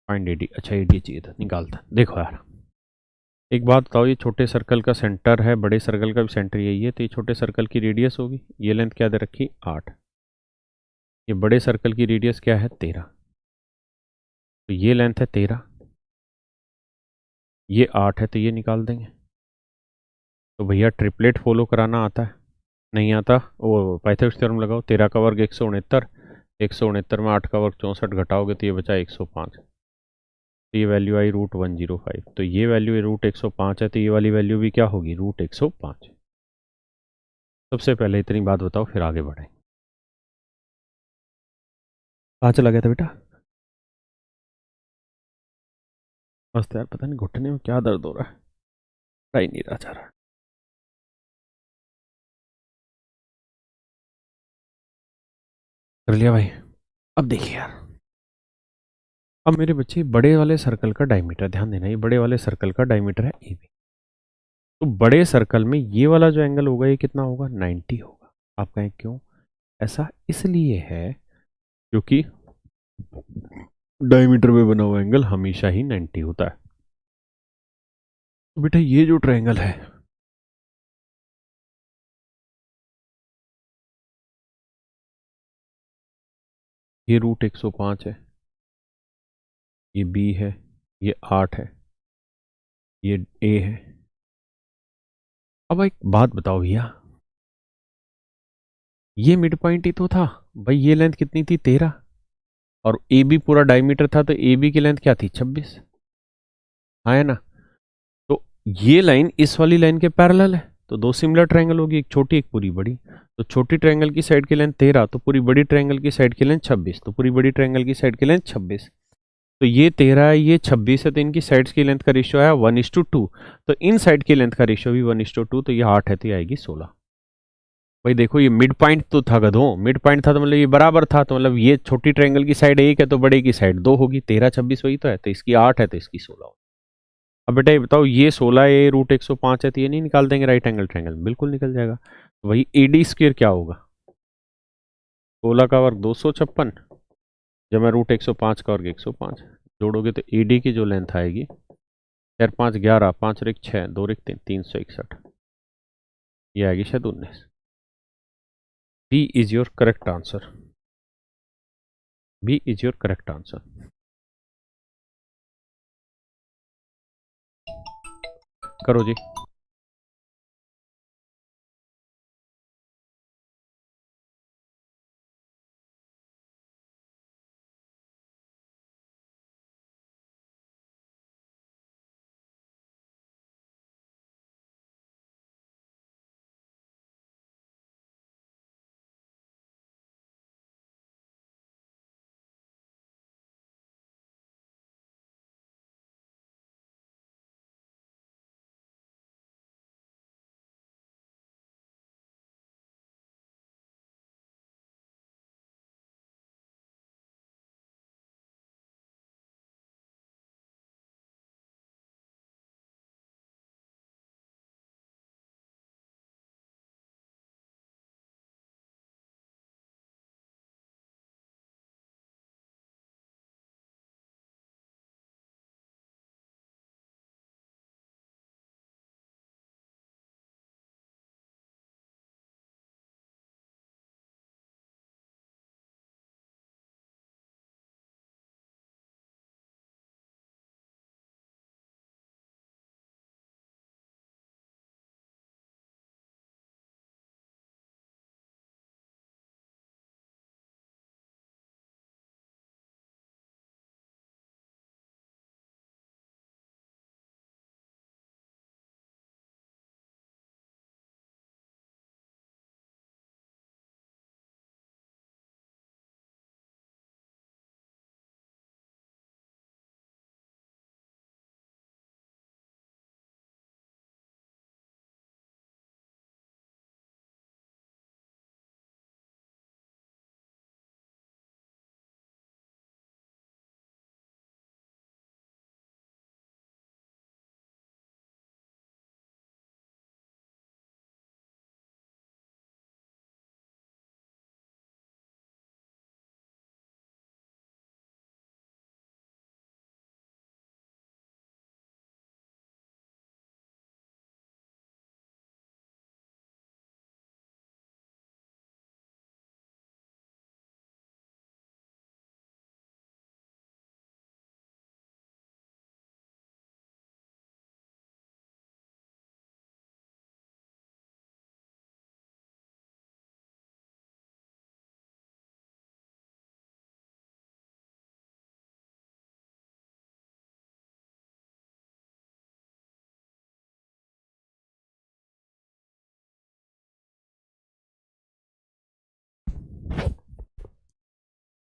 Find AD। अच्छा AD चाहिए था, निकालता। देखो यार, एक बात बताओ, ये छोटे सर्कल का सेंटर है, बड़े सर्कल का भी सेंटर यही है, तो ये छोटे सर्कल की रेडियस होगी। ये लेंथ क्या दे रखी 8, ये बड़े सर्कल की रेडियस क्या है 13, तो ये लेंथ है 13, ये 8 है, तो ये निकाल देंगे। तो भैया ट्रिपलेट फॉलो कराना आता है? नहीं आता। वो पाइथागोरस थ्योरम लगाओ। 13 का वर्ग 169, 169 में 8 का वर्ग 64 घटाओगे तो ये बचा 105। तो ये वैल्यू आई √105। तो ये वैल्यू √105 है, तो ये वाली वैल्यू भी क्या होगी √105। सबसे पहले इतनी बात बताओ, फिर आगे बढ़ें। कहाँ चला गया था बेटा? मस्त यार, पता नहीं घुटने में क्या दर्द हो रहा है, ही नहीं रहा, जा रहा। कर लिया भाई। अब देखिए यार, अब मेरे बच्चे बड़े वाले सर्कल का डायमीटर ध्यान देना, ये बड़े वाले सर्कल का डायमीटर है ए बी। तो बड़े सर्कल में ये वाला जो एंगल होगा ये कितना होगा 90 होगा। आप कहें क्यों? ऐसा इसलिए है क्योंकि डायमीटर में बना हुआ एंगल हमेशा ही 90 होता है। तो बेटा ये जो ट्रायंगल है, ये √105 है, ये बी है, ये 8 है, ये ए है। अब एक बात बताओ भैया, ये मिड पॉइंट ही तो था भाई। ये लेंथ कितनी थी 13, और ए बी पूरा डायमीटर था, तो ए बी की लेंथ क्या थी 26। हाँ है ना? तो ये लाइन इस वाली लाइन के पैरेलल है, तो दो सिमिलर ट्रायंगल होगी, एक छोटी एक पूरी बड़ी। तो छोटी ट्रायंगल की साइड की लेंथ 13, तो पूरी बड़ी ट्रायंगल की साइड की लेंथ 26, तो पूरी बड़ी ट्रायंगल की साइड की लेंथ 26। तो ये 13 है, ये 26 है, तो इनकी साइड्स की लेंथ का रेशियो आया 1:2। तो इन साइड की लेंथ का रेशियो भी 1:2, तो ये 8 है, तो ये आएगी 16। भाई देखो, ये मिड पॉइंट तो था गधों, मिड पॉइंट था तो मतलब ये बराबर था, तो मतलब ये छोटी ट्रायंगल की साइड 1 है तो बड़े की साइड 2 होगी। 13 26 वही तो है, तो इसकी 8 है तो इसकी 16 होगी। अब बेटा ये बताओ, ये 16 ये √105 है, तो ये नहीं निकाल देंगे राइट एंगल ट्रायंगल? बिल्कुल निकल जाएगा। तो वही AD² क्या होगा? 16 का वर्ग 256 जमा √105 का वर्ग 105, जोड़ोगे तो AD की जो लेंथ आएगी 4 5 11, 5 और 1 6, 2 और 1 3, 361, ये आएगी शायद 19। B is your correct answer. B is your correct answer. करो जी।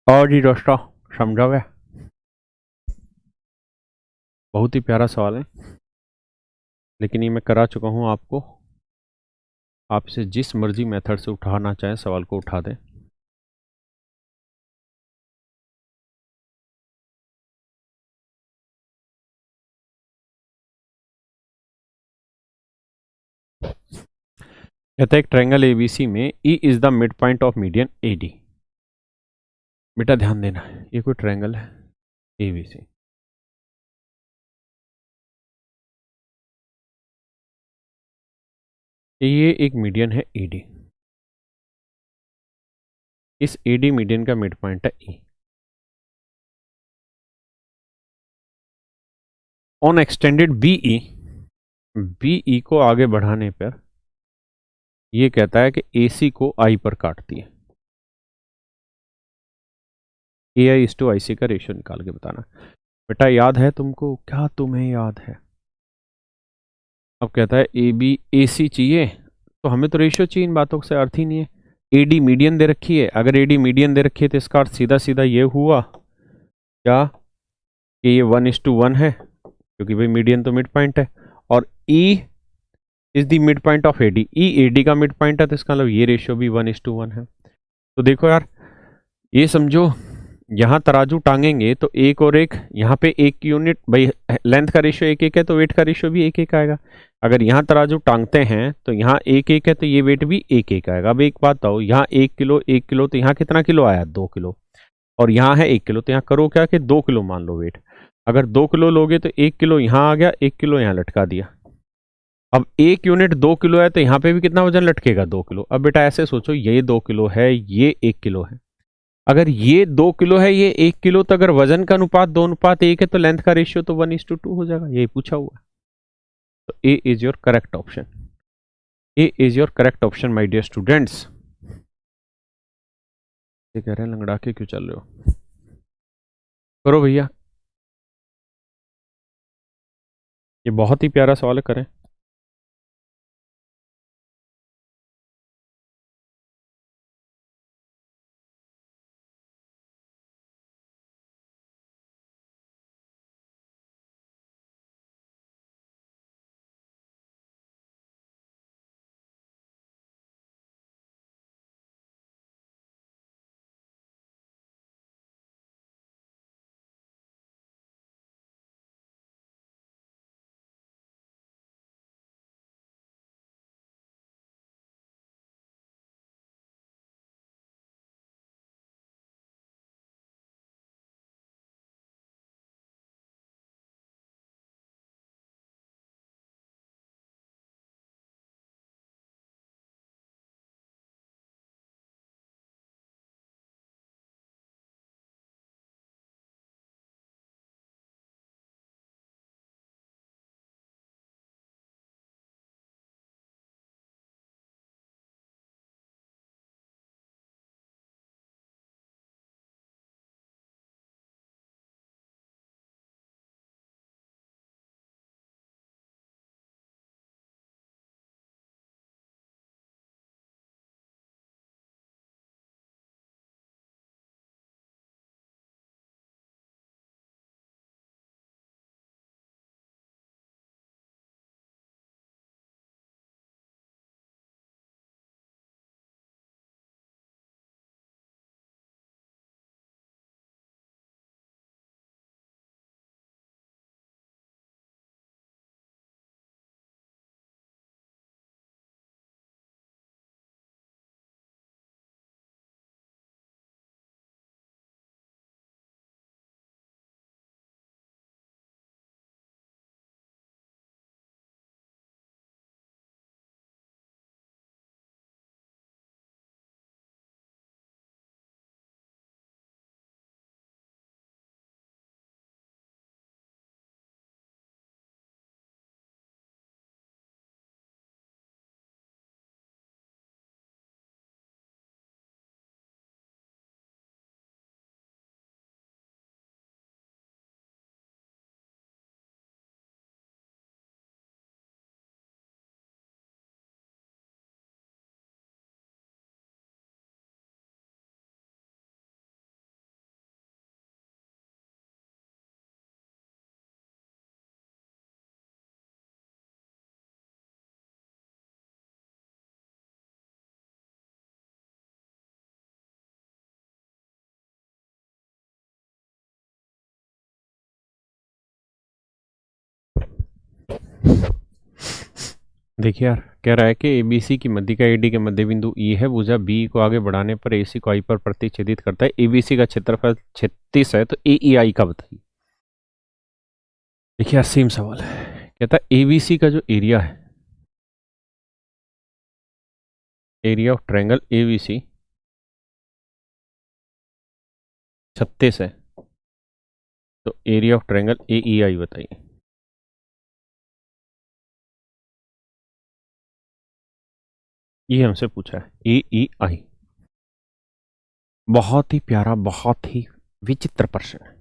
और जी दोस्तों, समझा गया। बहुत ही प्यारा सवाल है, लेकिन ये मैं करा चुका हूँ आपको। आपसे जिस मर्जी मेथड से उठाना चाहे सवाल को उठा दें। कहता है एक ट्रायंगल एबीसी में E is the mid point of median AD. बेटा ध्यान देना, ये कोई ट्रायंगल है एबीसी, ये एक मीडियन है एडी। इस एडी मीडियन का मिड पॉइंट है ई। ऑन एक्सटेंडेड बीई, बीई को आगे बढ़ाने पर ये कहता है कि एसी को आई पर काटती है। ए आई इस टू आई सी का रेशियो निकाल के बताना। बेटा याद है तुमको? क्या तुम्हें याद है? अब कहता है ए बी ए सी चाहिए, तो हमें तो रेशियो चाहिए, इन बातों से अर्थ ही नहीं है। एडी मीडियन दे रखी है, अगर एडी मीडियन दे रखी है तो इसका अर्थ सीधा सीधा ये हुआ क्या कि ये 1:1 है, क्योंकि भाई मीडियन तो मिड पॉइंट है। और E is the mid point of AD, E AD का मिड पॉइंट है, तो इसका मतलब ये रेशियो भी 1:1 है। तो देखो यार, ये समझो, यहाँ तराजू टांगेंगे तो एक और एक, यहाँ पे एक की यूनिट, भाई लेंथ का रेशियो एक एक है तो वेट का रेशियो भी एक एक आएगा। अगर यहाँ तराजू टांगते हैं तो यहाँ एक एक है तो ये वेट भी एक एक आएगा। अब एक बात बताओ, यहाँ 1 किलो तो यहाँ कितना किलो आया? 2 किलो। और यहाँ है 1 किलो, तो यहाँ करो क्या कि 2 किलो मान लो वेट। अगर 2 किलो लोगे तो 1 किलो यहाँ आ गया, 1 किलो यहाँ लटका दिया। अब एक यूनिट 2 किलो है तो यहाँ पे भी कितना वजन लटकेगा? 2 किलो। अब बेटा ऐसे सोचो, ये 2 किलो है, ये 1 किलो है। अगर ये 2 किलो है, ये 1 किलो, तो अगर वजन का अनुपात 2:1 है तो लेंथ का रेशियो तो 1:2 हो जाएगा। यही पूछा हुआ। तो A is your correct option. A is your correct option my dear students. ये कह रहे हैं लंगड़ा के क्यों चल रहे हो? करो भैया, ये बहुत ही प्यारा सवाल है, करें। देखिए यार, कह रहा है कि एबीसी की मध्य का एडी के मध्य बिंदु ई है, भुजा बी को आगे बढ़ाने पर एसी को आई पर प्रतिच्छेदित करता है। एबीसी का क्षेत्रफल 36 है, तो ए ई आई का बताइए। देखिए यार, सेम सवाल है। कहता है एबीसी का जो एरिया है, एरिया ऑफ ट्रायंगल एबीसी 36 है, तो एरिया ऑफ ट्रायंगल ए ई आई बताइए। ये हमसे पूछा है, ए ई आई। बहुत ही प्यारा, बहुत ही विचित्र प्रश्न है।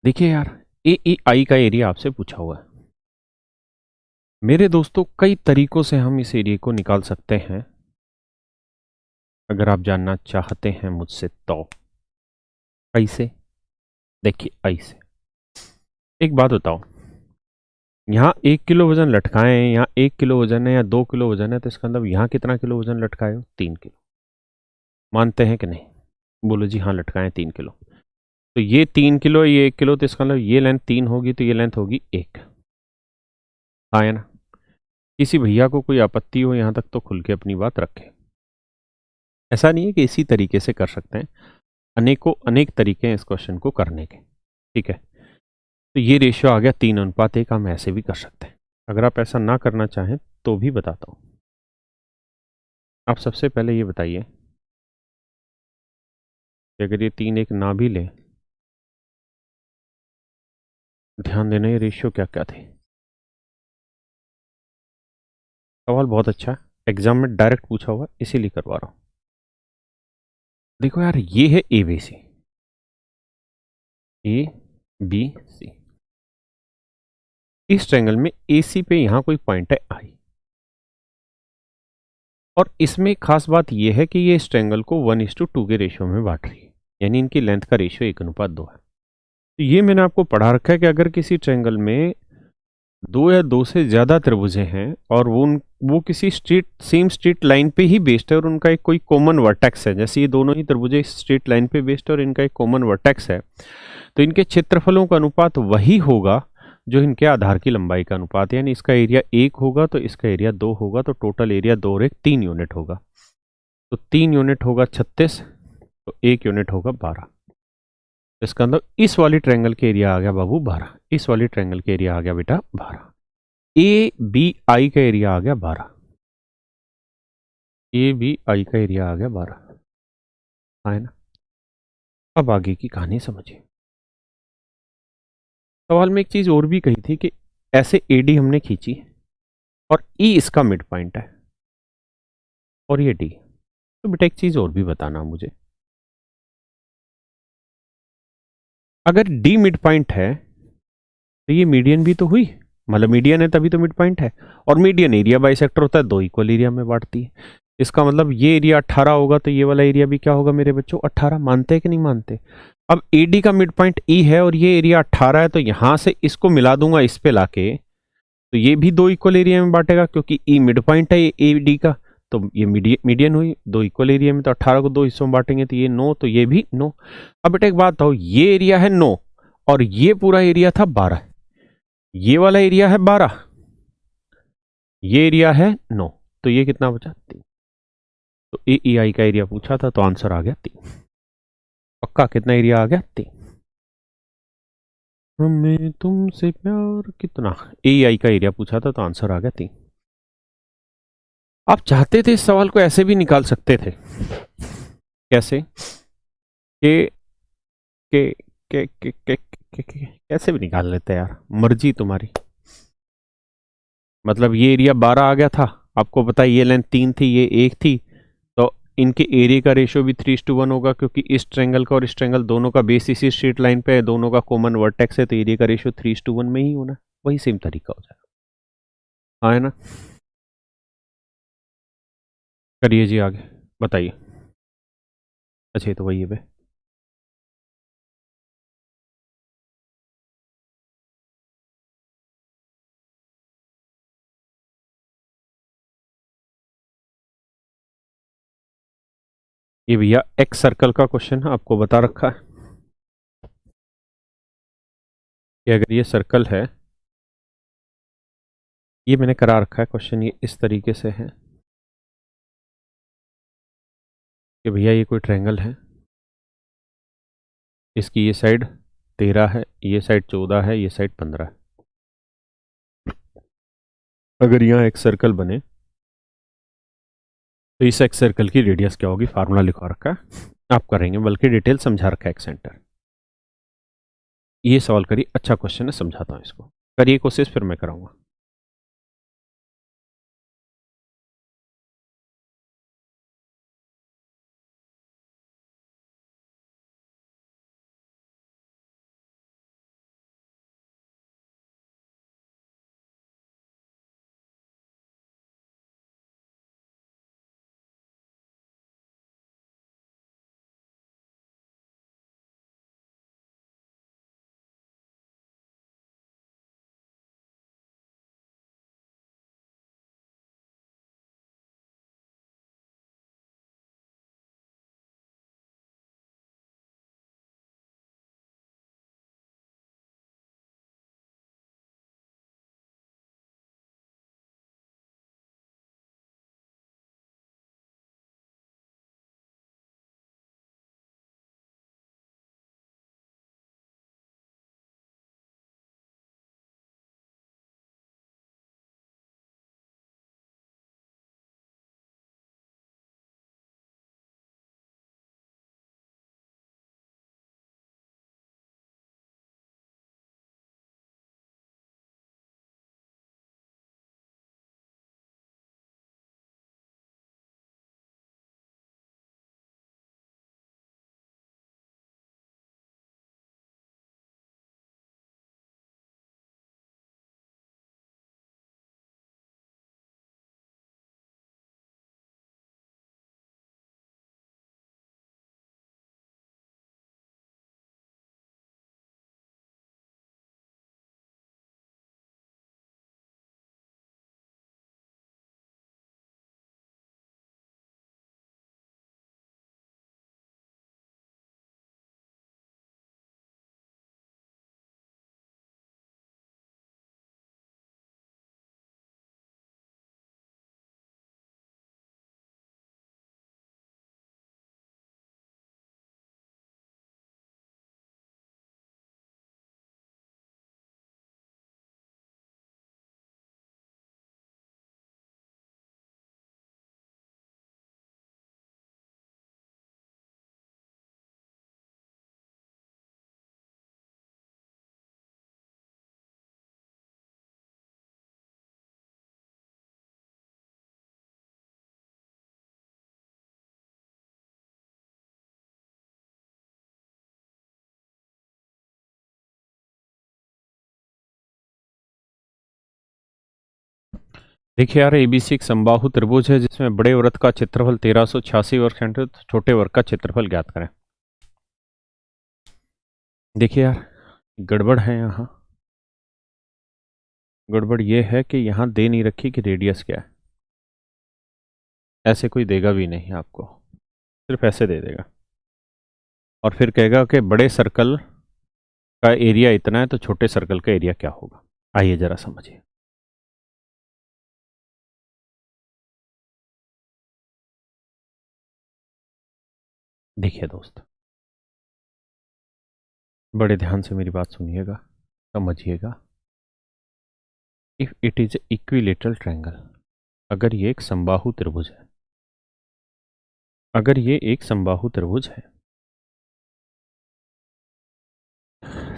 देखिए यार, ए ई आई का एरिया आपसे पूछा हुआ है। मेरे दोस्तों, कई तरीकों से हम इस एरिया को निकाल सकते हैं। अगर आप जानना चाहते हैं मुझसे तो कैसे? देखिए ऐसे, एक बात बताओ, यहाँ 1 किलो वजन लटकाए हैं, यहाँ 1 किलो वजन है या 2 किलो वजन है, तो इसका मतलब यहाँ कितना किलो वजन लटकाए हो? 3 किलो। मानते हैं कि नहीं? बोलो जी हाँ, लटकाए 3 किलो। तो ये 3 किलो, ये 1 किलो, तो इसका मतलब ये लेंथ 3 होगी, तो ये लेंथ होगी 1। हाँ है ना? किसी भैया को कोई आपत्ति हो यहाँ तक तो खुल के अपनी बात रखे। ऐसा नहीं है कि इसी तरीके से कर सकते हैं, अनेकों अनेक तरीके हैं इस क्वेश्चन को करने के। ठीक है, तो ये रेशियो आ गया 3:1। हम ऐसे भी कर सकते हैं। अगर आप ऐसा ना करना चाहें तो भी बताता हूँ। आप सबसे पहले ये बताइए कि अगर ये 3:1 ना भी ले, ध्यान देना ये रेशियो क्या क्या थे। सवाल बहुत अच्छा है, एग्जाम में डायरेक्ट पूछा हुआ, इसीलिए करवा रहा हूँ। देखो यार, ये है A B C, A B C. इस ट्रायंगल में ए सी पे यहां कोई पॉइंट है आई, और इसमें एक खास बात यह है कि ये इस ट्रायंगल को 1:2 के रेशियो में बांट रही है, यानी इनकी लेंथ का रेशियो 1:2 है। तो ये मैंने आपको पढ़ा रखा है कि अगर किसी ट्रायंगल में 2 या 2 से ज़्यादा त्रिभुजें हैं और वो किसी सेम स्ट्रेट लाइन पे ही बेस्ड है और उनका एक कोई कॉमन वर्टेक्स है, जैसे ये दोनों ही त्रिभुजें स्ट्रेट लाइन पे बेस्ड है और इनका एक कॉमन वर्टेक्स है, तो इनके क्षेत्रफलों का अनुपात वही होगा जो इनके आधार की लंबाई का अनुपात है। यानी इसका एरिया 1 होगा तो इसका एरिया 2 होगा, तो टोटल एरिया 2 और 1 3 यूनिट होगा। तो 3 यूनिट होगा 36, तो 1 यूनिट होगा 12। इसका मतलब इस वाली ट्रायंगल के एरिया आ गया बाबू 12, इस वाली ट्रायंगल के एरिया आ गया बेटा 12। ए बी आई का एरिया आ गया 12, ए बी आई का एरिया आ गया 12, है ना? अब आगे की कहानी समझिए। सवाल में एक चीज और भी कही थी कि ऐसे एडी हमने खींची और ई इसका मिड पॉइंट है और ये डी। तो बेटा एक चीज और भी बताना मुझे, अगर डी मिड पॉइंट है तो ये मीडियन भी तो हुई, मतलब मीडियन है तभी तो मिड पॉइंट है, और मीडियन एरिया बाइसेक्टर होता है, 2 इक्वल एरिया में बांटती है। इसका मतलब ये एरिया 18 होगा तो ये वाला एरिया भी क्या होगा मेरे बच्चों? 18। मानते हैं कि नहीं मानते? अब एडी का मिड पॉइंट ई है और ये एरिया 18 है, तो यहां से इसको मिला दूंगा इस पे लाके, तो ये भी 2 इक्वल एरिया में बांटेगा क्योंकि ई मिड पॉइंट है ए डी का, तो ये मीडियन हुई 2 इक्वल एरिया में, तो 18 को 2 हिस्सों में बांटेंगे तो ये 9, तो ये भी 9। अब बेटा एक बात बताओ, ये एरिया है 9 और ये पूरा एरिया था 12, ये वाला एरिया है 12, ये एरिया है 9, तो ये कितना बचा? 3। तो ए ई आई का एरिया पूछा था तो आंसर आ गया 3। पक्का कितना एरिया आ गया? 3। हमें तुमसे प्यार कितना, ए ई आई का एरिया पूछा था तो आंसर आ गया 3। आप चाहते थे इस सवाल को ऐसे भी निकाल सकते थे। कैसे? के के के कैसे भी निकाल लेते यार, मर्जी तुम्हारी। मतलब ये एरिया 12 आ गया था, आपको पता है ये लेंथ 3 थी, ये 1 थी, तो इनके एरिया का रेशियो भी 3:1 होगा क्योंकि इस ट्रायंगल का और इस ट्रायंगल दोनों का बेस इसी स्ट्रेट लाइन पे है, दोनों का कॉमन वर्टेक्स है, तो एरिया का रेशियो 3:1 में ही होना, वही सेम तरीका हो जाएगा। हाँ है ना? करिए जी आगे, बताइए। अच्छा ये तो वही है बे। ये भैया एक्स सर्कल का क्वेश्चन है, आपको बता रखा है कि अगर ये सर्कल है ये मैंने करा रखा है क्वेश्चन, ये इस तरीके से है कि भैया ये कोई ट्रायंगल है, इसकी ये साइड 13 है, ये साइड 14 है, ये साइड 15 है। अगर यहाँ एक सर्कल बने तो इस एक सर्कल की रेडियस क्या होगी, फार्मूला लिखवा रखा है, आप करेंगे, बल्कि डिटेल समझा रखा है एक सेंटर। ये सवाल करिए, अच्छा क्वेश्चन है, समझाता हूँ इसको, करिए कोशिश, फिर मैं कराऊंगा। देखिए यार, एबीसी एक समबाहु त्रिभुज है जिसमें बड़े वृत्त का क्षेत्रफल 1386 वर्ग सेंटीमीटर, तो छोटे वर्ग का क्षेत्रफल ज्ञात करें। देखिए यार, गड़बड़ है यहाँ, गड़बड़ ये है कि यहाँ दे नहीं रखी कि रेडियस क्या है, ऐसे कोई देगा भी नहीं आपको, सिर्फ ऐसे दे देगा और फिर कहेगा कि बड़े सर्कल का एरिया इतना है तो छोटे सर्कल का एरिया क्या होगा। आइए जरा समझिए। देखिए दोस्त, बड़े ध्यान से मेरी बात सुनिएगा, समझिएगा। If it is equilateral triangle, अगर ये एक समबाहु त्रिभुज है, अगर ये एक समबाहु त्रिभुज है,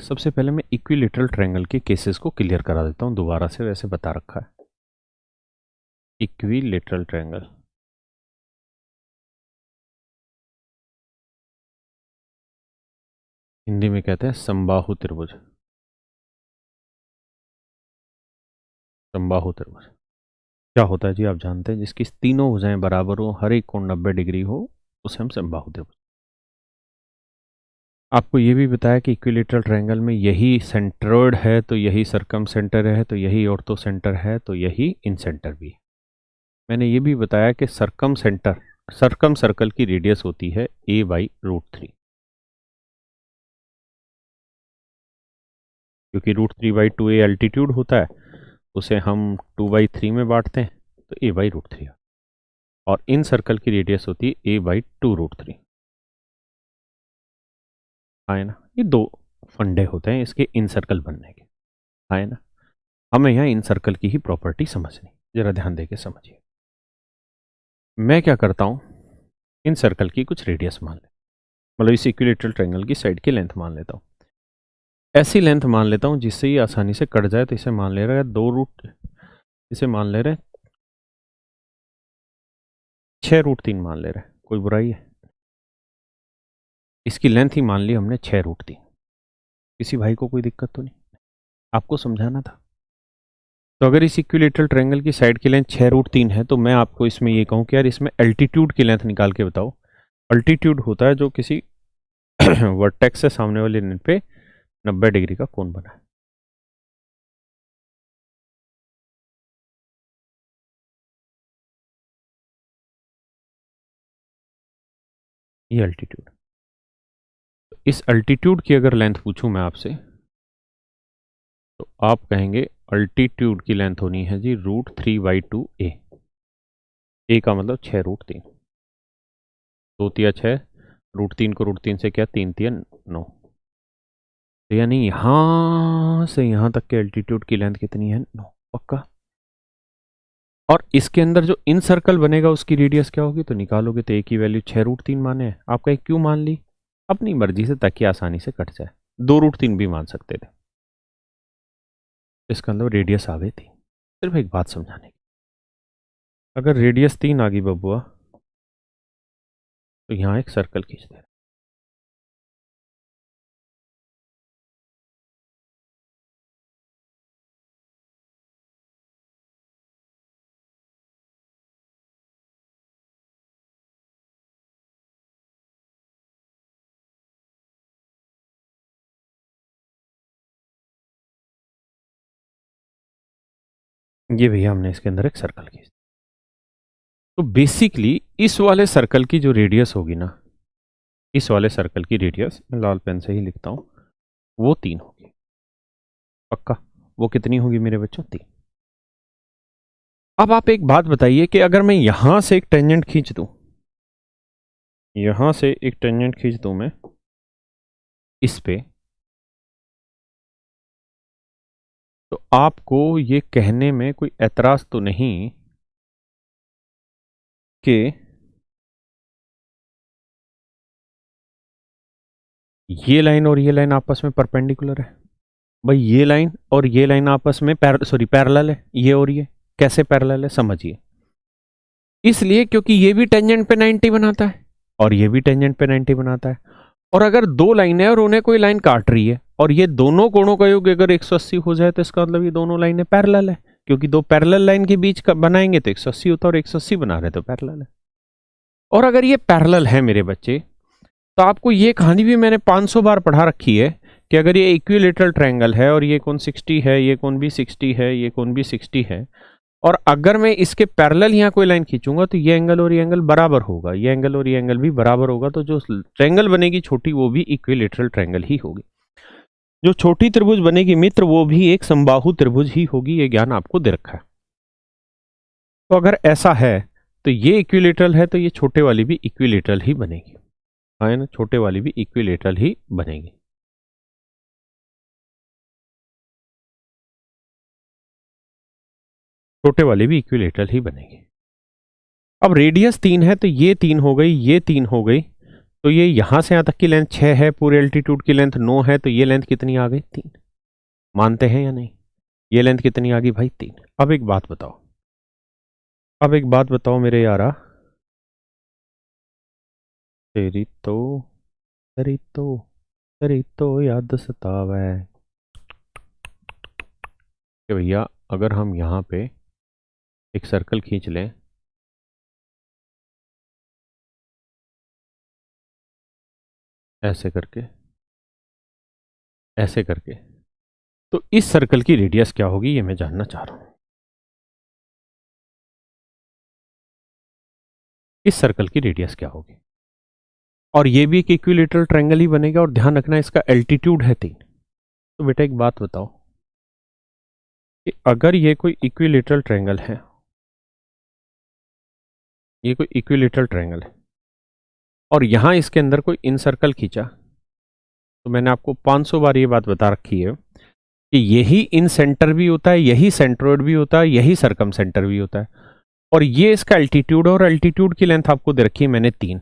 सबसे पहले मैं इक्विलेटरल ट्रायंगल के केसेस को क्लियर करा देता हूं दोबारा से, वैसे बता रखा है। इक्विलेटरल ट्रायंगल, हिंदी में कहते हैं समबाहु त्रिभुज, समबाहु त्रिभुज क्या होता है जी, आप जानते हैं, जिसकी तीनों भुजाएं बराबर हो, हर एक कोण 90 डिग्री हो, उसे हम समबाहु त्रिभुज। आपको ये भी बताया कि इक्विलेटरल ट्रायंगल में यही सेंट्रोइड है तो यही सरकम सेंटर है, तो यही ऑर्थो सेंटर है, तो यही इन सेंटर भी है। मैंने ये भी बताया कि सरकम सेंटर, सरकम सर्कल की रेडियस होती है a/√3, क्योंकि √3/2a एल्टीट्यूड होता है, उसे हम 2/3 में बांटते हैं तो a/√3, और इन सर्कल की रेडियस होती है a/2√3। है ना, ये दो फंडे होते हैं इसके इन सर्कल बनने के। है ना, हमें यहाँ इन सर्कल की ही प्रॉपर्टी समझनी, जरा ध्यान देके समझिए। मैं क्या करता हूँ, इन सर्कल की कुछ रेडियस मान ले, मतलब इस इक्विलेटरल ट्रायंगल की साइड की लेंथ मान लेता हूँ। ऐसी लेंथ मान लेता हूँ जिससे ये आसानी से कट जाए, तो इसे मान ले रहा है 2 इसे मान ले रहे हैं 6√3 मान ले रहे हैं, कोई बुराई है? इसकी लेंथ ही मान ली हमने 6√3। किसी भाई को कोई दिक्कत तो नहीं? आपको समझाना था। तो अगर इस इक्विलेटरल ट्रायंगल की साइड की लेंथ 6√3 है, तो मैं आपको इसमें ये कहूँ कि यार इसमें अल्टीट्यूड की लेंथ निकाल के बताओ। अल्टीट्यूड होता है जो किसी वर्टेक्स से सामने वाली लेंथ पे 90 डिग्री का कोण बना है। ये अल्टीट्यूड। इस अल्टीट्यूड की अगर लेंथ पूछूं मैं आपसे, तो आप कहेंगे अल्टीट्यूड की लेंथ होनी है जी √3/2a। a का मतलब 6√3, 2 तिया 6, √3 को √3 से क्या, 3 तिया 9। तो यानी यहां से यहां तक के अल्टीट्यूड की लेंथ कितनी है, 9 पक्का। और इसके अंदर जो इन सर्कल बनेगा उसकी रेडियस क्या होगी, तो निकालोगे तो a की वैल्यू 6√3 माने है। आपका एक क्यों मान ली, अपनी मर्जी से, ताकि आसानी से कट जाए। 2√3 भी मान सकते थे, इसका अंदर रेडियस आ गई थी। सिर्फ एक बात समझाने की, अगर रेडियस 3 आ गई बबुआ, तो यहाँ एक सर्कल खींच दे। ये भैया हमने इसके अंदर एक सर्कल खींच। तो बेसिकली इस वाले सर्कल की जो रेडियस होगी ना, इस वाले सर्कल की रेडियस मैं लाल पेन से ही लिखता हूं, वो 3 होगी पक्का। वो कितनी होगी मेरे बच्चों, 3। अब आप एक बात बताइए कि अगर मैं यहां से एक टेंजेंट खींच दूं, यहां से एक टेंजेंट खींच दूं मैं इस पे, तो आपको ये कहने में कोई ऐतराज तो नहीं कि ये लाइन और ये लाइन आपस में परपेंडिकुलर है? भाई ये लाइन और ये लाइन आपस में पैरेलल है, ये और ये कैसे पैरेलल है समझिए। इसलिए क्योंकि ये भी टेंजेंट पे 90 बनाता है और ये भी टेंजेंट पे 90 बनाता है। और अगर दो लाइन है और उन्हें कोई लाइन काट रही है और ये दोनों कोणों का योग अगर 180 हो जाए, तो इसका मतलब ये दोनों लाइनें पैरेलल है, क्योंकि दो पैरेलल लाइन के बीच का बनाएंगे तो 180 होता है, और 180 बना रहे तो पैरेलल है। और अगर ये पैरेलल है मेरे बच्चे, तो आपको ये कहानी भी मैंने 500 बार पढ़ा रखी है कि अगर ये इक्विलेटरल ट्रायंगल है और ये कोण 60 है, ये कोण भी 60 है, ये कोण भी 60 है, और अगर मैं इसके पैरेलल यहाँ कोई लाइन खींचूंगा, तो ये एंगल और ये एंगल बराबर होगा, ये एंगल और ये एंगल भी बराबर होगा, तो जो ट्रायंगल बनेगी छोटी वो भी इक्विलेटरल ट्रायंगल ही होगी। जो छोटी त्रिभुज बनेगी मित्र, वो भी एक समबाहु त्रिभुज ही होगी। ये ज्ञान आपको दे रखा है। तो अगर ऐसा है तो ये इक्विलेटरल है, तो ये छोटे वाली भी इक्विलेटरल ही बनेगी। है ना, छोटे वाली भी इक्विलेटरल ही बनेगी। छोटे वाली भी इक्विलेटरल ही बनेगी। अब रेडियस 3 है, तो ये 3 हो गई, ये 3 हो गई, तो ये यहां से यहां तक की लेंथ 6 है, पूरे एल्टीट्यूड की लेंथ 9 है, तो ये लेंथ कितनी आ गई, 3। मानते हैं या नहीं? ये लेंथ कितनी आ गई भाई, 3। अब एक बात बताओ, अब एक बात बताओ मेरे यारा, तेरी तो तेरी तो तेरी तो याद सतावे कि भैया अगर हम यहाँ पे एक सर्कल खींच लें, ऐसे करके, ऐसे करके, तो इस सर्कल की रेडियस क्या होगी, ये मैं जानना चाह रहा हूं। इस सर्कल की रेडियस क्या होगी? और ये भी एक इक्विलेटरल ट्रायंगल ही बनेगा, और ध्यान रखना इसका एल्टीट्यूड है 3। तो बेटा एक बात बताओ, कि अगर ये कोई इक्विलेटरल ट्रायंगल है, ये कोई इक्विलेटरल ट्रायंगल है और यहां इसके अंदर कोई इन सर्कल खींचा, तो मैंने आपको 500 बार ये बात बता रखी है कि यही इन सेंटर भी होता है, यही सेंट्रोइड भी होता है, यही सरकम सेंटर भी होता है। और ये इसका एल्टीट्यूड, और एल्टीट्यूड की लेंथ आपको दे रखी है मैंने 3,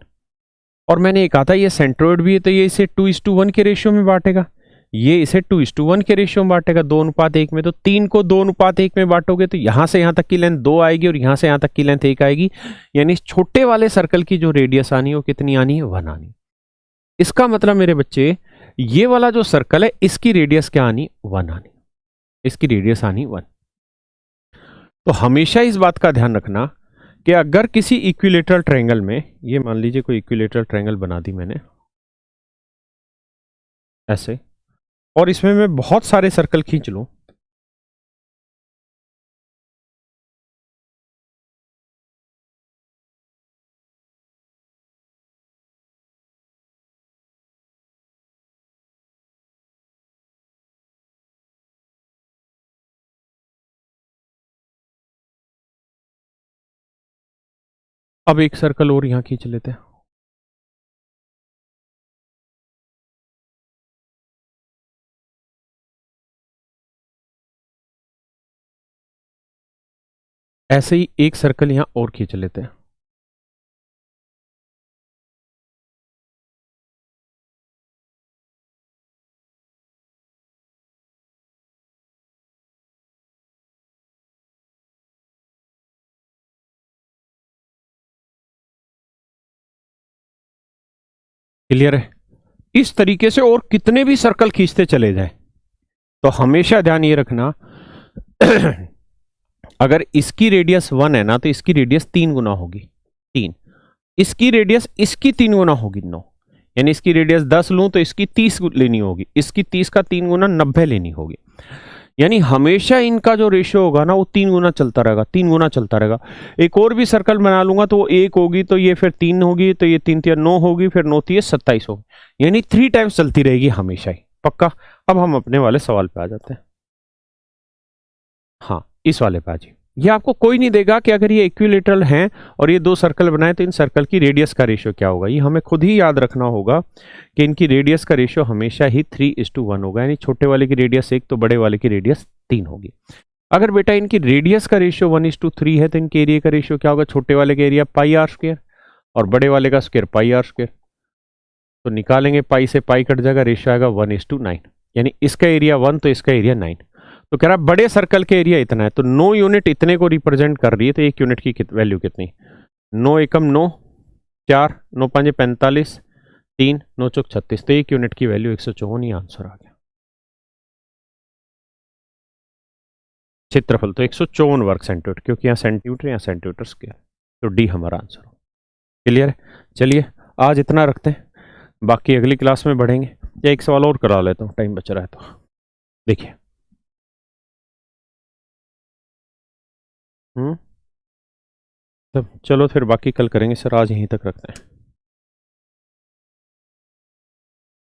और मैंने ये कहा था ये सेंट्रोइड भी है तो ये इसे 2:1 के रेशियो में बांटेगा, ये इसे 2:1 के रेशियो में बांटेगा 2:1 में। तो 3 को 2:1 में बांटोगे तो यहां से यहां तक की लेंथ 2 आएगी और यहां से यहां तक की लेंथ 1 आएगी, यानी छोटे वाले सर्कल की जो रेडियस आनी है वो कितनी आनी है, 1 आनी। इसका मतलब मेरे बच्चे ये वाला जो सर्कल है इसकी रेडियस क्या आनी, 1 आनी, इसकी रेडियस आनी 1। तो हमेशा इस बात का ध्यान रखना कि अगर किसी इक्विलेटरल ट्रायंगल में, ये मान लीजिए कोई इक्विलेटरल ट्रायंगल बना दी मैंने ऐसे, और इसमें मैं बहुत सारे सर्कल खींच लूं, अब एक सर्कल और यहां खींच लेते हैं, ऐसे ही एक सर्कल यहां और खींच लेते हैं। क्लियर है? इस तरीके से और कितने भी सर्कल खींचते चले जाए, तो हमेशा ध्यान ये रखना अगर इसकी रेडियस 1 है ना तो इसकी रेडियस 3 गुना होगी, 3। इसकी रेडियस इसकी 3 गुना होगी, 9। यानी इसकी रेडियस 10 लूं तो इसकी 30 लेनी होगी, इसकी 30 का 3 गुना 90 लेनी होगी। यानी हमेशा इनका जो रेशियो होगा ना वो 3 गुना चलता रहेगा, 3 गुना चलता रहेगा। एक और भी सर्कल बना लूंगा तो वो 1 होगी, तो ये फिर 3 होगी, तो ये 3 3 9 होगी, फिर 9 3 27 होगी, यानी 3 टाइम्स चलती रहेगी हमेशा ही, पक्का। अब हम अपने वाले सवाल पे आ जाते हैं। हाँ, इस वाले पे आ जाइए। ये आपको कोई नहीं देगा कि अगर ये इक्विलेटरल हैं और ये 2 सर्कल बनाए तो इन सर्कल की रेडियस का रेशियो क्या होगा, ये हमें खुद ही याद रखना होगा कि इनकी रेडियस का रेशियो हमेशा ही 3:1 होगा, यानी छोटे वाले की रेडियस 1 तो बड़े वाले की रेडियस 3 होगी। अगर बेटा इनकी रेडियस का रेशियो 1:3 है तो इनके एरिया का रेशियो क्या होगा, छोटे वाले का एरिया πr² और बड़े वाले का स्क्वायर πr²। तो निकालेंगे, पाई से पाई कट जाएगा, रेशियो आएगा 1:9, यानी इसका एरिया 1 तो इसका एरिया 9। तो कह रहा है बड़े सर्कल के एरिया इतना है, तो 9 यूनिट इतने को रिप्रेजेंट कर रही है, तो 1 यूनिट की वैल्यू कितनी, 9 एकम 9, 4 9 5 45, 3 9 चौक 36, तो 1 यूनिट की वैल्यू 154, ही आंसर आ गया। क्षेत्रफल तो 154 वर्ग सेंटीमीटर, क्योंकि यहाँ सेंटीमीटर यहाँ सेंटीमीटर स्क्वायर, तो डी हमारा आंसर हो। क्लियर है? चलिए आज इतना रखते हैं, बाकी अगली क्लास में बढ़ेंगे। या एक सवाल और करा लेता हूँ, टाइम बच रहा है तो। देखिए तब चलो फिर बाकी कल करेंगे सर, आज यहीं तक रखते हैं।